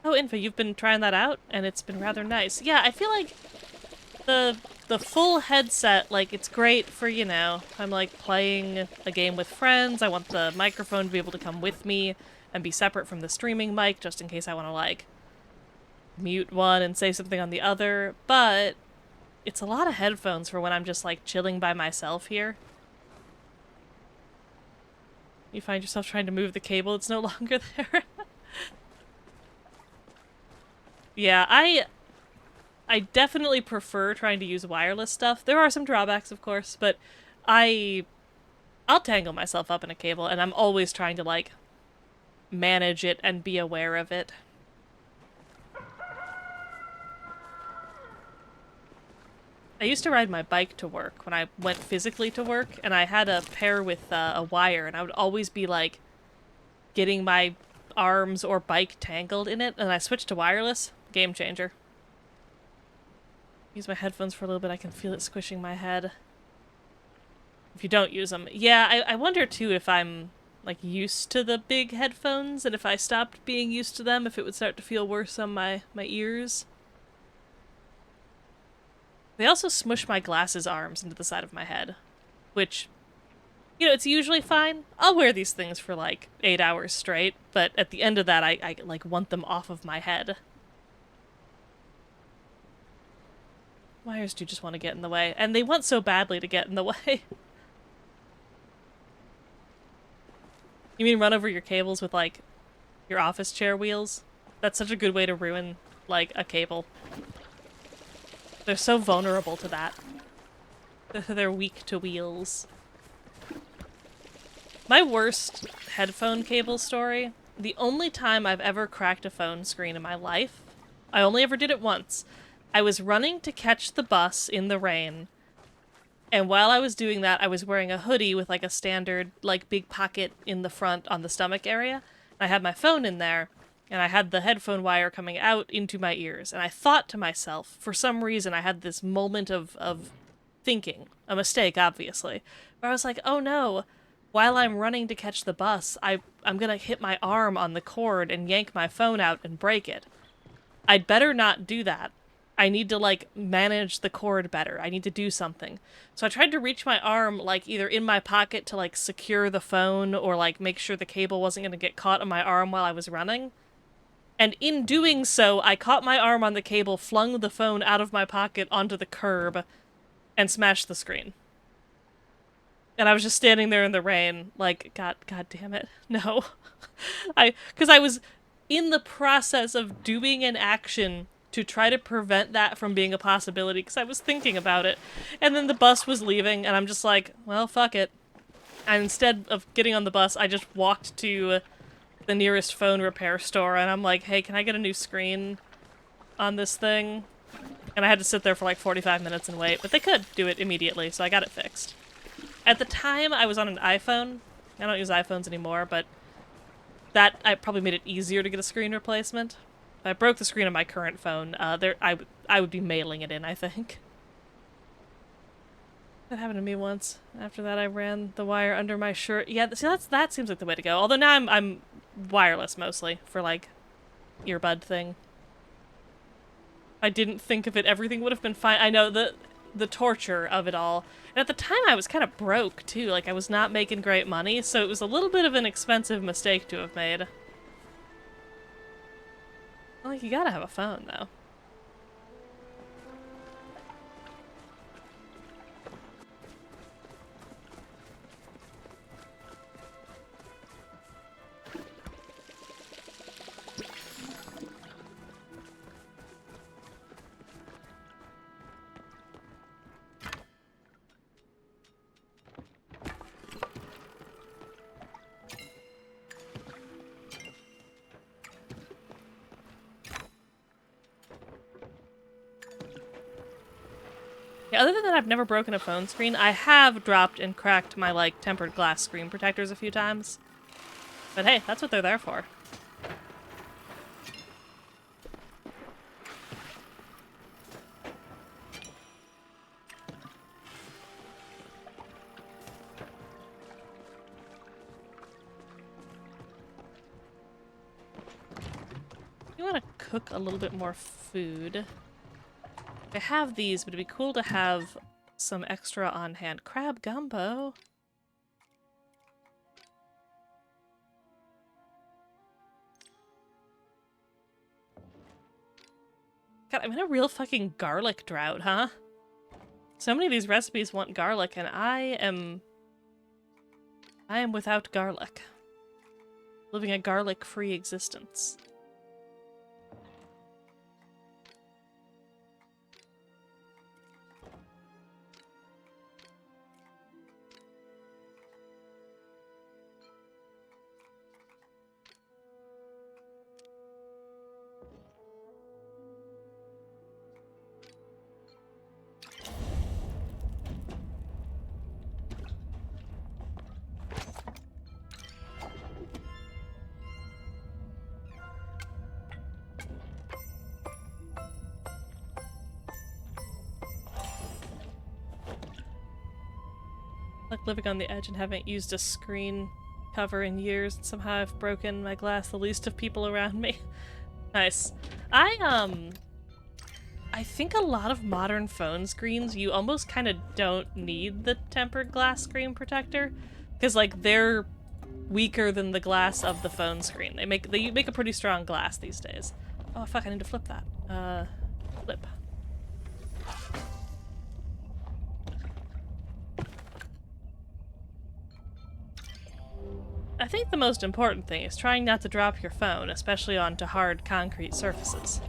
Oh, Infa, you've been trying that out, and it's been rather nice. Yeah, I feel like the full headset, like, it's great for, you know, I'm, like, playing a game with friends. I want the microphone to be able to come with me and be separate from the streaming mic, just in case I want to, like, mute one and say something on the other. But it's a lot of headphones for when I'm just, like, chilling by myself here. You find yourself trying to move the cable, it's no longer there. Yeah, I definitely prefer trying to use wireless stuff. There are some drawbacks, of course, but I'll tangle myself up in a cable, and I'm always trying to, like, manage it and be aware of it. I used to ride my bike to work when I went physically to work, and I had a pair with a wire, and I would always be, like, getting my arms or bike tangled in it, and I switched to wireless. Game changer. Use my headphones for a little bit, I can feel it squishing my head. If you don't use them. Yeah, I wonder too if I'm, like, used to the big headphones, and if I stopped being used to them, if it would start to feel worse on my ears. They also smush my glasses arms into the side of my head, which, you know, it's usually fine. I'll wear these things for, like, 8 hours straight, but at the end of that, I like, want them off of my head. Wires do just want to get in the way, and they want so badly to get in the way. You mean run over your cables with, like, your office chair wheels? That's such a good way to ruin, like, a cable. They're so vulnerable to that. They're weak to wheels. My worst headphone cable story, the only time I've ever cracked a phone screen in my life, I only ever did it once. I was running to catch the bus in the rain, and while I was doing that, I was wearing a hoodie with, like, a standard, like, big pocket in the front on the stomach area. I had my phone in there, and I had the headphone wire coming out into my ears, and I thought to myself, for some reason, I had this moment of thinking, a mistake, obviously, where I was like, oh no, while I'm running to catch the bus, I'm gonna hit my arm on the cord and yank my phone out and break it. I'd better not do that. I need to, like, manage the cord better. I need to do something. So I tried to reach my arm, like, either in my pocket to, like, secure the phone or, like, make sure the cable wasn't going to get caught on my arm while I was running. And in doing so, I caught my arm on the cable, flung the phone out of my pocket onto the curb, and smashed the screen. And I was just standing there in the rain, like, God damn it, no. Because I was in the process of doing an action to try to prevent that from being a possibility, because I was thinking about it. And then the bus was leaving, and I'm just like, well, fuck it. And instead of getting on the bus, I just walked to the nearest phone repair store, and I'm like, hey, can I get a new screen on this thing? And I had to sit there for like 45 minutes and wait, but they could do it immediately, so I got it fixed. At the time, I was on an iPhone. I don't use iPhones anymore, but I probably made it easier to get a screen replacement. If I broke the screen on my current phone, I would be mailing it in, I think. That happened to me once. After that, I ran the wire under my shirt. Yeah, see, that seems like the way to go. Although now I'm wireless mostly for, like, earbud thing. I didn't think of it. Everything would have been fine. I know the torture of it all. And at the time, I was kind of broke too. Like, I was not making great money, so it was a little bit of an expensive mistake to have made. Well, like, you gotta have a phone, though. Yeah, other than that, I've never broken a phone screen. I have dropped and cracked my, like, tempered glass screen protectors a few times. But hey, that's what they're there for. You want to cook a little bit more food. I have these, but it'd be cool to have some extra on hand. Crab gumbo. God, I'm in a real fucking garlic drought, huh? So many of these recipes want garlic, and I am without garlic. Living a garlic-free existence. Like living on the edge and haven't used a screen cover in years, and somehow I've broken my glass the least of people around me. Nice. I think a lot of modern phone screens, you almost kind of don't need the tempered glass screen protector, because like they're weaker than the glass of the phone screen. They make a pretty strong glass these days. Oh fuck, I need to flip that. Flip. I think the most important thing is trying not to drop your phone, especially onto hard concrete surfaces.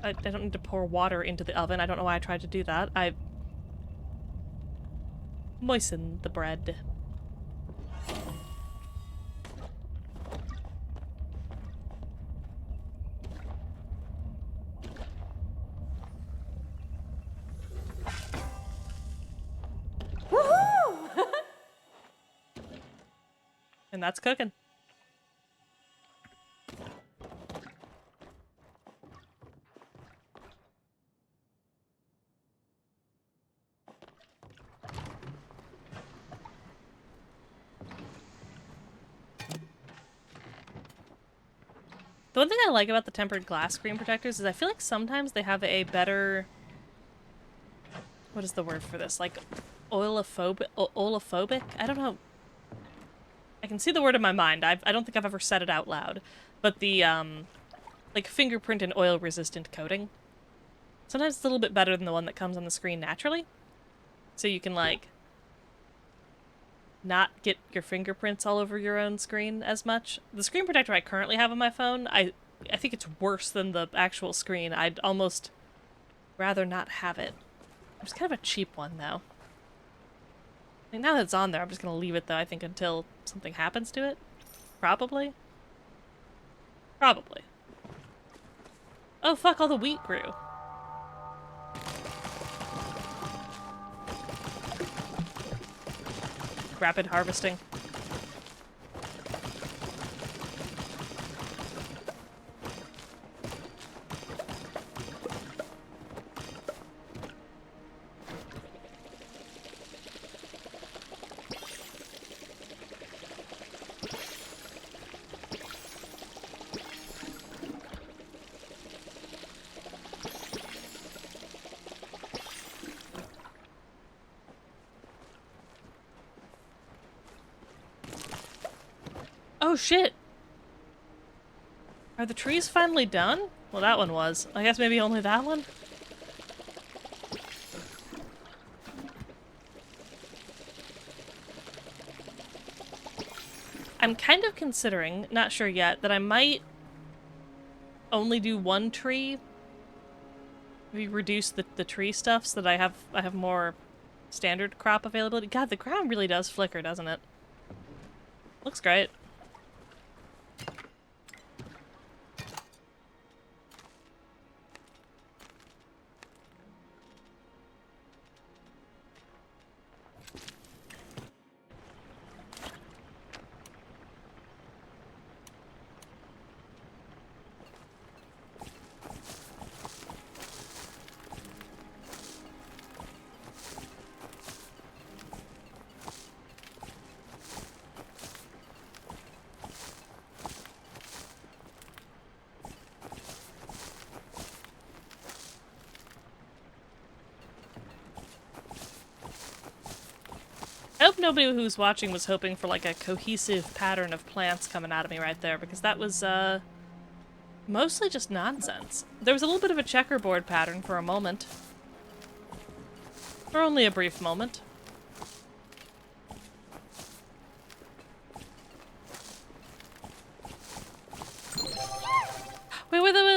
I don't need to pour water into the oven. I don't know why I tried to do that. I moistened the bread. And that's cooking. The one thing I like about the tempered glass screen protectors is I feel like sometimes they have a better... What is the word for this? Like, olophobic? I don't know. I can see the word in my mind. I don't think I've ever said it out loud. But the, like, fingerprint and oil-resistant coating. Sometimes it's a little bit better than the one that comes on the screen naturally. So you can, like, not get your fingerprints all over your own screen as much. The screen protector I currently have on my phone, I think it's worse than the actual screen. I'd almost rather not have it. It's kind of a cheap one, though. I mean, now that it's on there, I'm just gonna leave it, though, I think, until something happens to it. Probably. Probably. Oh, fuck, all the wheat grew. Rapid harvesting. Oh shit! Are the trees finally done? Well, that one was. I guess maybe only that one? I'm kind of considering, not sure yet, that I might only do one tree. Maybe reduce the tree stuff so that I have more standard crop availability. God, the ground really does flicker, doesn't it? Looks great. nobody who's watching was hoping for like a cohesive pattern of plants coming out of me right there, because that was mostly just nonsense. There was a little bit of a checkerboard pattern for a moment. For only a brief moment.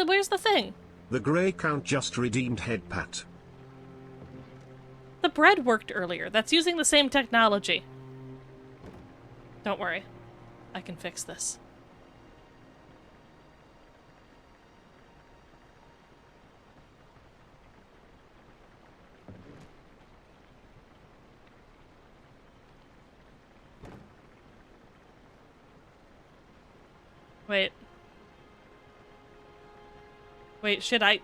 Where's the thing? The Grey Count just redeemed head pat. The bread worked earlier. That's using the same technology. Don't worry. I can fix this. Wait. Wait, should I...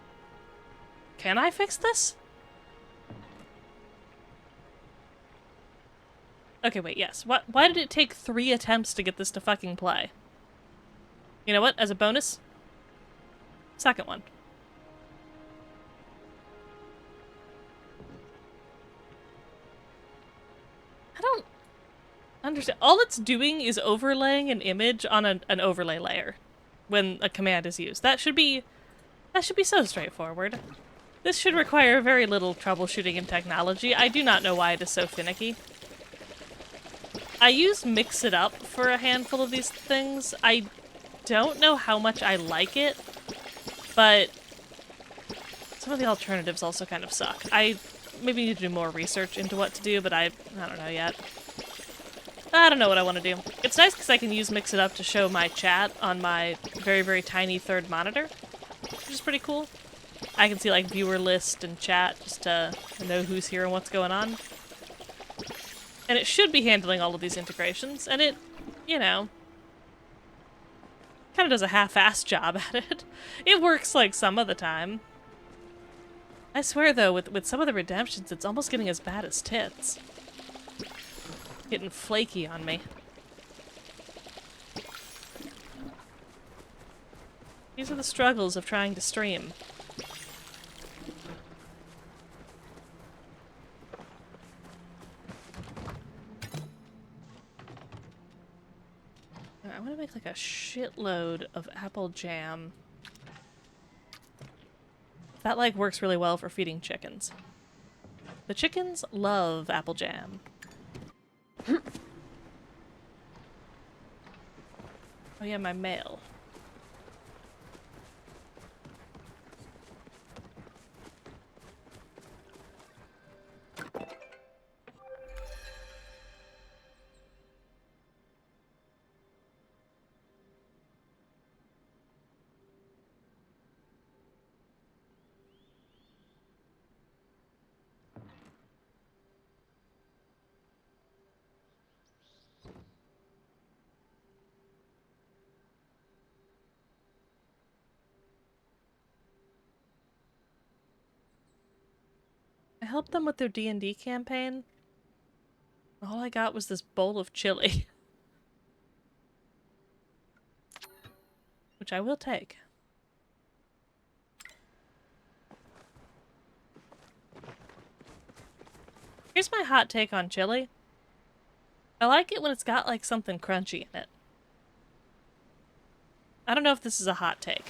Can I fix this? Okay, wait, yes. Why did it take 3 attempts to get this to fucking play? You know what? As a bonus? Second one. I don't understand. All it's doing is overlaying an image on an overlay layer when a command is used. That should be so straightforward. This should require very little troubleshooting and technology. I do not know why it is so finicky. I use Mix It Up for a handful of these things. I don't know how much I like it, but some of the alternatives also kind of suck. I maybe need to do more research into what to do, but I don't know yet. I don't know what I want to do. It's nice because I can use Mix It Up to show my chat on my very, very tiny third monitor, which is pretty cool. I can see like viewer list and chat just to know who's here and what's going on. And it should be handling all of these integrations, and it, you know, kind of does a half-assed job at it. It works like some of the time. I swear though, with some of the redemptions, it's almost getting as bad as tits. Getting flaky on me. These are the struggles of trying to stream. I want to make like a shitload of apple jam. That like works really well for feeding chickens. The chickens love apple jam. Oh yeah, my mail. I helped them with their D&D campaign. All I got was this bowl of chili. Which I will take. Here's my hot take on chili. I like it when it's got like something crunchy in it. I don't know if this is a hot take.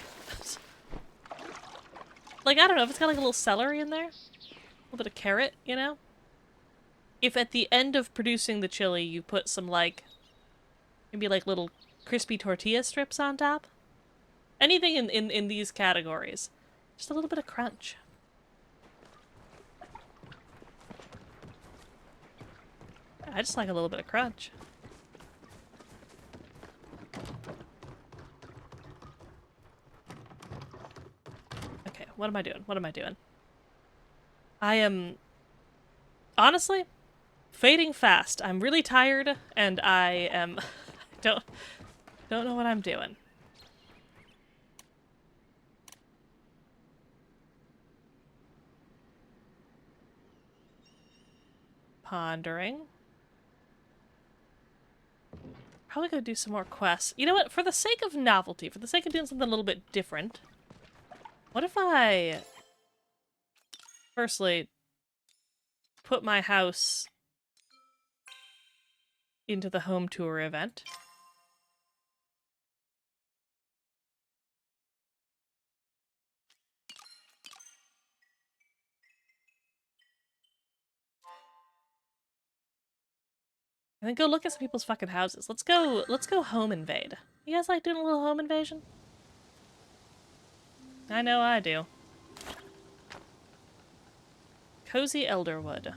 Like, I don't know if it's got like a little celery in there. A little bit of carrot, you know? If at the end of producing the chili you put some like, maybe like little crispy tortilla strips on top. Anything in these categories. Just a little bit of crunch. I just like a little bit of crunch. Okay, what am I doing? What am I doing? I am honestly fading fast. I'm really tired and I am don't know what I'm doing. Pondering. Probably gonna do some more quests. You know what? For the sake of novelty, for the sake of doing something a little bit different, what if I firstly put my house into the home tour event. And then go look at some people's fucking houses. Let's go home invade. You guys like doing a little home invasion? I know I do. Cozy Elderwood.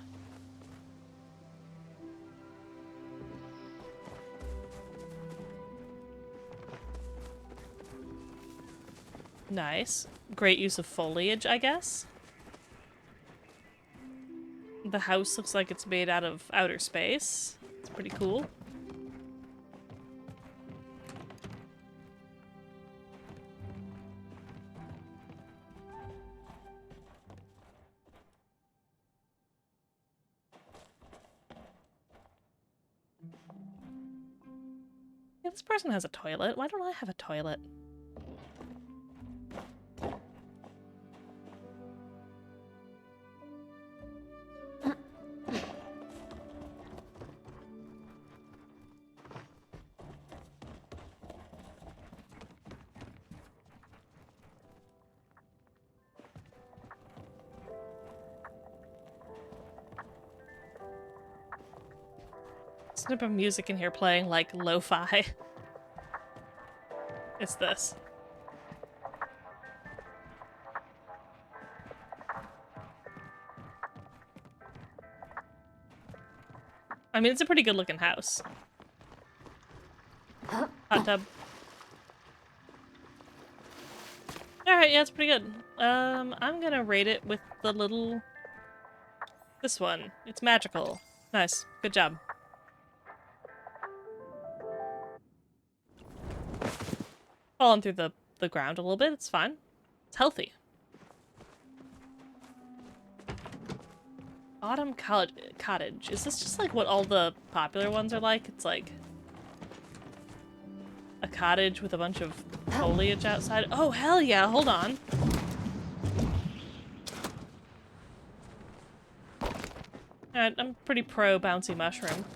Nice. Great use of foliage, I guess. The house looks like it's made out of outer space. It's pretty cool. Yeah, this person has a toilet. Why don't I have a toilet? Snip of music in here playing like lo-fi. It's this. I mean, it's a pretty good looking house. Hot tub. Alright, yeah, it's pretty good. I'm gonna rate it with the little... This one. It's magical. Nice. Good job. Falling through the ground a little bit. It's fine. It's healthy. Autumn Cottage. Is this just like what all the popular ones are like? It's like a cottage with a bunch of foliage outside. Oh, hell yeah. Hold on. Alright, I'm pretty pro bouncy mushroom.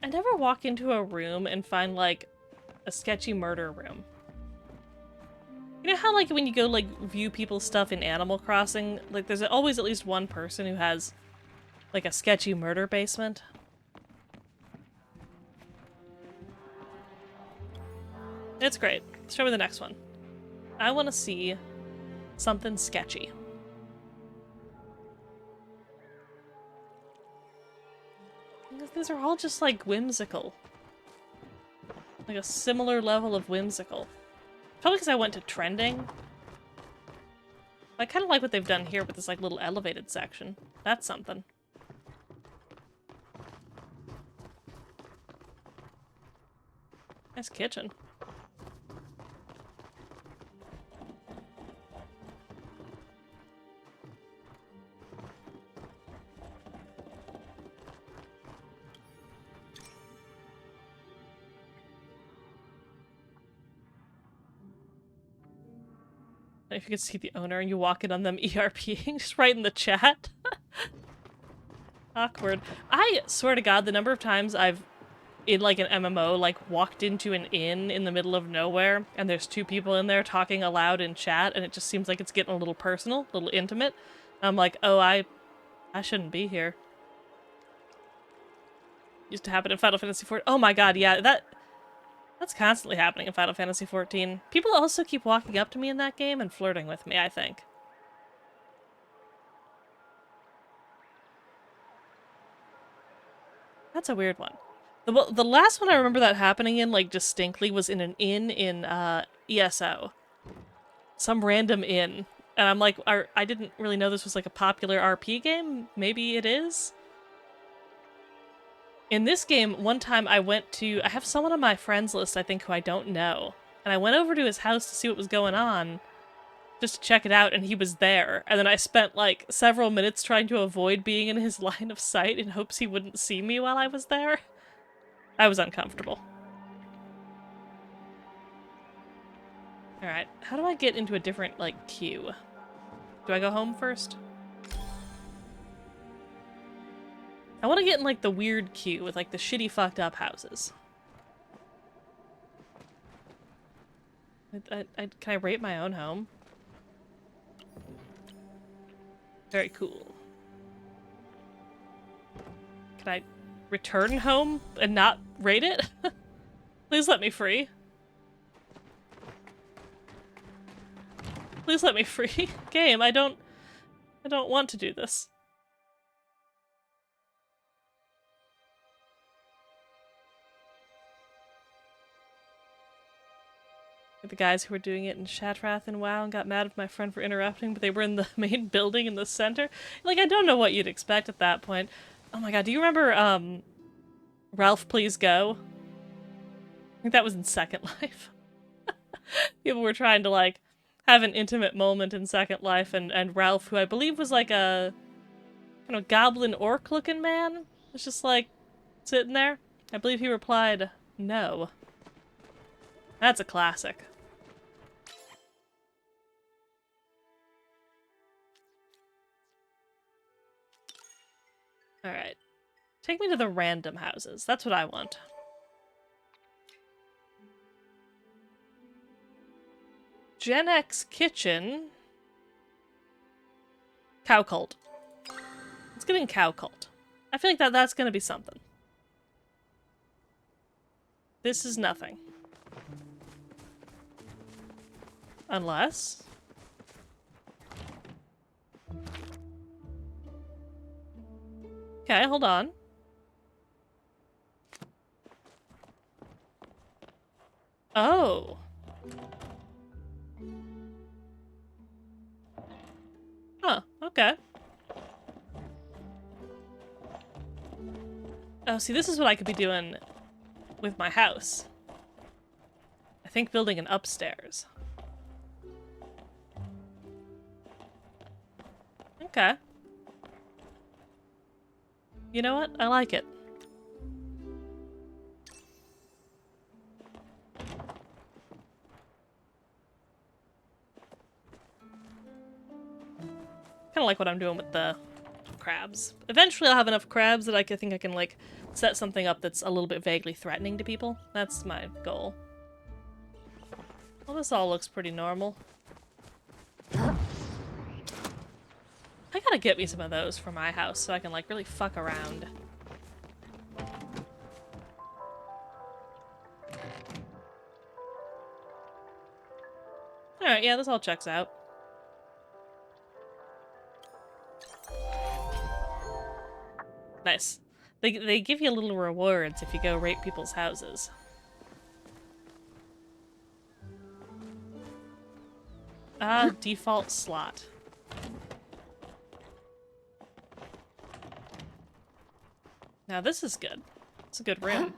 I never walk into a room and find, like, a sketchy murder room. You know how, like, when you go, like, view people's stuff in Animal Crossing, like, there's always at least one person who has, like, a sketchy murder basement? It's great. Show me the next one. I want to see something sketchy. These are all just, like, whimsical. Like a similar level of whimsical. Probably because I went to trending. I kind of like what they've done here with this, like, little elevated section. That's something. Nice kitchen. If you could see the owner and you walk in on them ERPing just right in the chat. Awkward. I swear to God, the number of times I've, in like an MMO, like walked into an inn in the middle of nowhere and there's two people in there talking aloud in chat and it just seems like it's getting a little personal, a little intimate. I'm like, oh, I shouldn't be here. Used to happen in Final Fantasy XIV. Oh my God, yeah, that's constantly happening in Final Fantasy XIV. People also keep walking up to me in that game and flirting with me, I think. That's a weird one. The last one I remember that happening in, like, distinctly was in an inn in, ESO. Some random inn. And I'm like, I didn't really know this was, like, a popular RP game? Maybe it is? In this game, one time I have someone on my friends list, I think, who I don't know. And I went over to his house to see what was going on. just to check it out, and he was there. And then I spent like several minutes trying to avoid being in his line of sight in hopes he wouldn't see me while I was there. I was uncomfortable. Alright, how do I get into a different, like, queue? Do I go home first? I want to get in, like, the weird queue with, like, the shitty fucked up houses. Can I rate my own home? Very cool. Can I return home and not rate it? Please let me free. Please let me free. Game, I don't want to do this. The guys who were doing it in Shatrath and WoW and got mad at my friend for interrupting, but they were in the main building in the center. Like, I don't know what you'd expect at that point. Oh my god, do you remember, Ralph Please Go? I think that was in Second Life. People were trying to, like, have an intimate moment in Second Life, and Ralph, who I believe was like a kind of goblin orc looking man, was just like sitting there. I believe he replied, no. That's a classic. Alright. Take me to the random houses. That's what I want. Gen X Kitchen. Cow Cult. Let's get in Cow Cult. I feel like that's gonna be something. This is nothing. Unless... Okay, hold on. Oh. Huh, okay. Oh, see, this is what I could be doing with my house. I think building an upstairs. Okay. You know what? I like it. Kind of like what I'm doing with the crabs. Eventually I'll have enough crabs that I think I can, like, set something up that's a little bit vaguely threatening to people. That's my goal. Well, this all looks pretty normal. I gotta get me some of those for my house so I can, like, really fuck around. Alright, yeah, this all checks out. Nice. They give you little rewards if you go rape people's houses. Ah, default slot. Now this is good. It's a good room.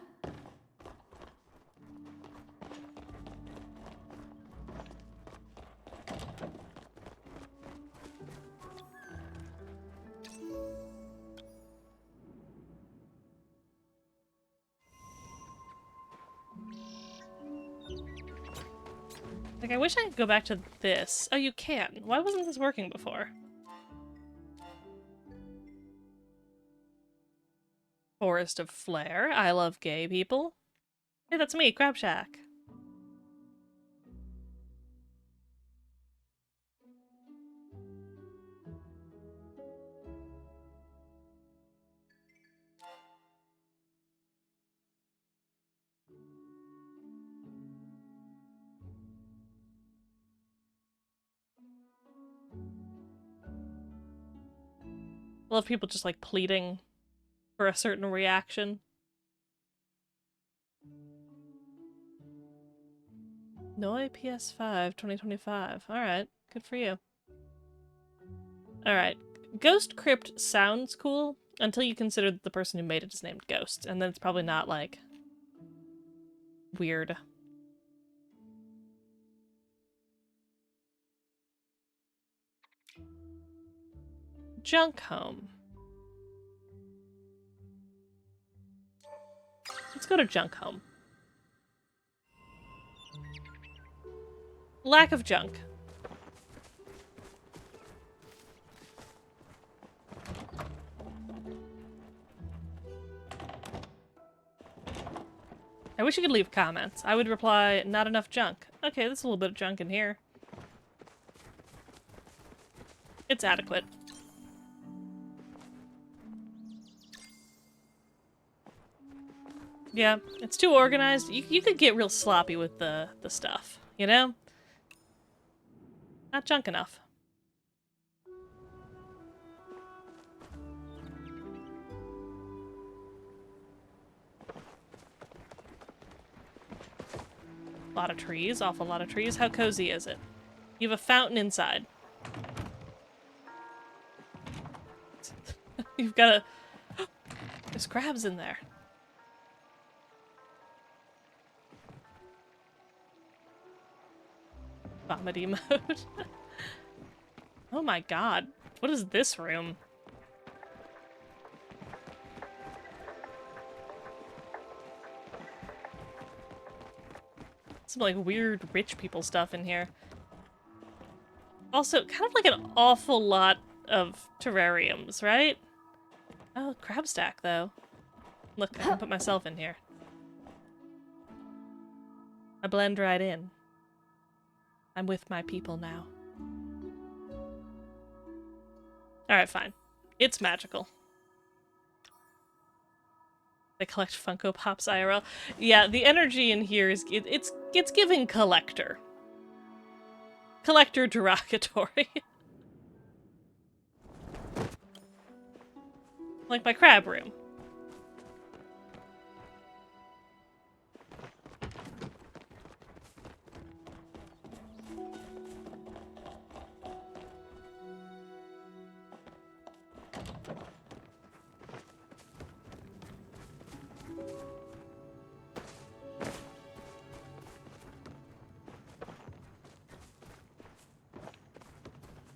Like, I wish I could go back to this. Oh, you can. Why wasn't this working before? Forest of Flare. I love gay people. Hey, that's me, Crab Shack. I love people just, like, pleading for a certain reaction. Noi PS5 2025. Alright, good for you. Alright. Ghost Crypt sounds cool until you consider that the person who made it is named Ghost, and then it's probably not, like, weird. Junk home. Let's go to junk home. Lack of junk. I wish you could leave comments. I would reply, not enough junk. Okay, there's a little bit of junk in here. It's adequate. Yeah, it's too organized. You could get real sloppy with the stuff, you know? Not junk enough. A lot of trees, awful lot of trees. How cozy is it? You have a fountain inside. You've got a... There's crabs in there. Comedy mode. Oh my god. What is this room? Some like weird rich people stuff in here. Also, kind of like an awful lot of terrariums, right? Oh, crab stack though. Look, I can put myself in here. I blend right in. I'm with my people now. Alright, fine. It's magical. They collect Funko Pops IRL. Yeah, the energy in here is it's giving collector. Collector derogatory. Like my crab room.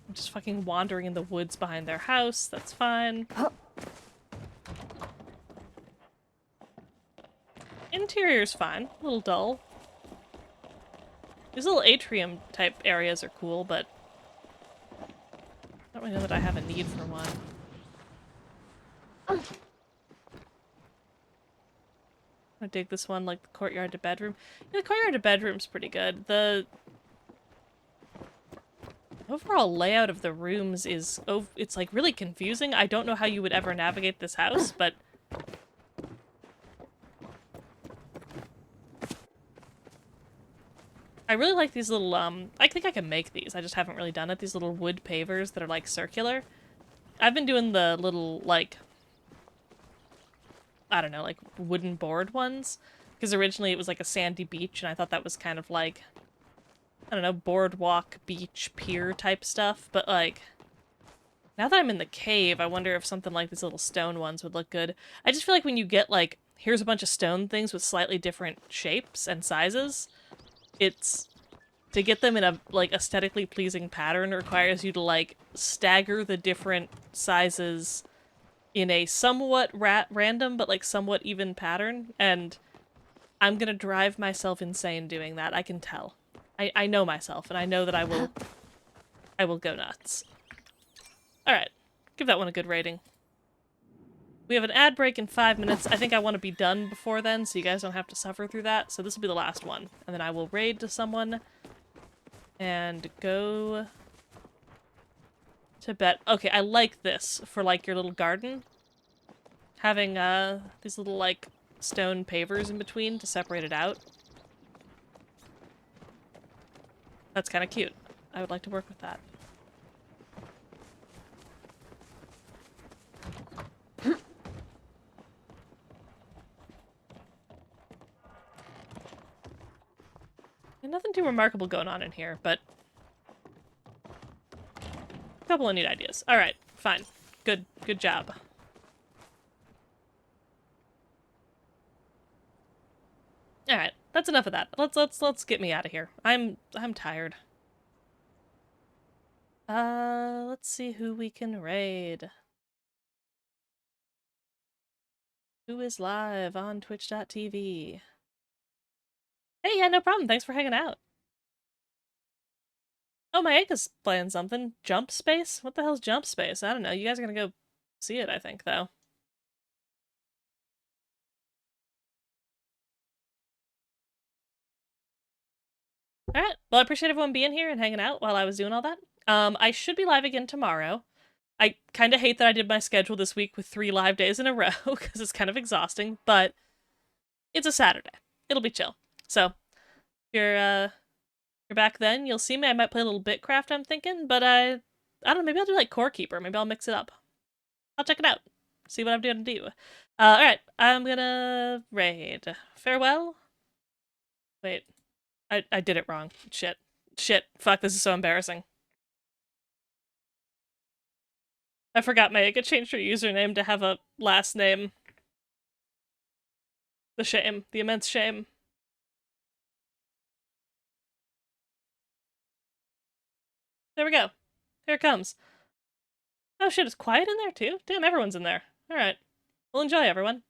I'm just fucking wandering in the woods behind their house. That's fine. Interior's fine. A little dull. These little atrium type areas are cool, but I don't really know that I have a need for one. I'm gonna dig this one, like the courtyard to bedroom. Yeah, the courtyard to bedroom's pretty good. The overall layout of the rooms is, it's like really confusing. I don't know how you would ever navigate this house, but I really like these little, I think I can make these. I just haven't really done it. These little wood pavers that are like circular. I've been doing the little, like, I don't know, like wooden board ones. Because originally it was like a sandy beach and I thought that was kind of like, I don't know, boardwalk, beach, pier type stuff, but like, now that I'm in the cave, I wonder if something like these little stone ones would look good. I just feel like when you get like, here's a bunch of stone things with slightly different shapes and sizes, it's, to get them in a like aesthetically pleasing pattern requires you to like stagger the different sizes in a somewhat random but like somewhat even pattern, and I'm gonna drive myself insane doing that. I can tell. I know myself, and I know that I will go nuts. Alright, give that one a good rating. We have an ad break in 5 minutes. I think I want to be done before then, so you guys don't have to suffer through that. So this will be the last one. And then I will raid to someone and go to bed. Okay, I like this for, like, your little garden. Having, these little, like, stone pavers in between to separate it out. That's kind of cute. I would like to work with that. Nothing too remarkable going on in here, but a couple of neat ideas. Alright, fine. Good job. Alright, that's enough of that. Let's get me out of here. I'm tired. Let's see who we can raid. Who is live on twitch.tv? Hey, yeah, no problem. Thanks for hanging out. Oh, my egg is playing something. Jump Space? What the hell's Jump Space? I don't know. You guys are gonna go see it, I think, though. Alright, well, I appreciate everyone being here and hanging out while I was doing all that. I should be live again tomorrow. I kind of hate that I did my schedule this week with 3 live days in a row, because it's kind of exhausting, but it's a Saturday. It'll be chill. So, if you're back then, you'll see me. I might play a little Bitcraft, I'm thinking, but I don't know, maybe I'll do like Core Keeper. Maybe I'll mix it up. I'll check it out. See what I'm doing to do. Alright, I'm gonna raid. Farewell? Wait. I did it wrong. Shit. Shit. Fuck, this is so embarrassing. I forgot Mega changed her username to have a last name. The shame. The immense shame. There we go. Here it comes. Oh shit, it's quiet in there too? Damn, everyone's in there. Alright. Well, enjoy, everyone.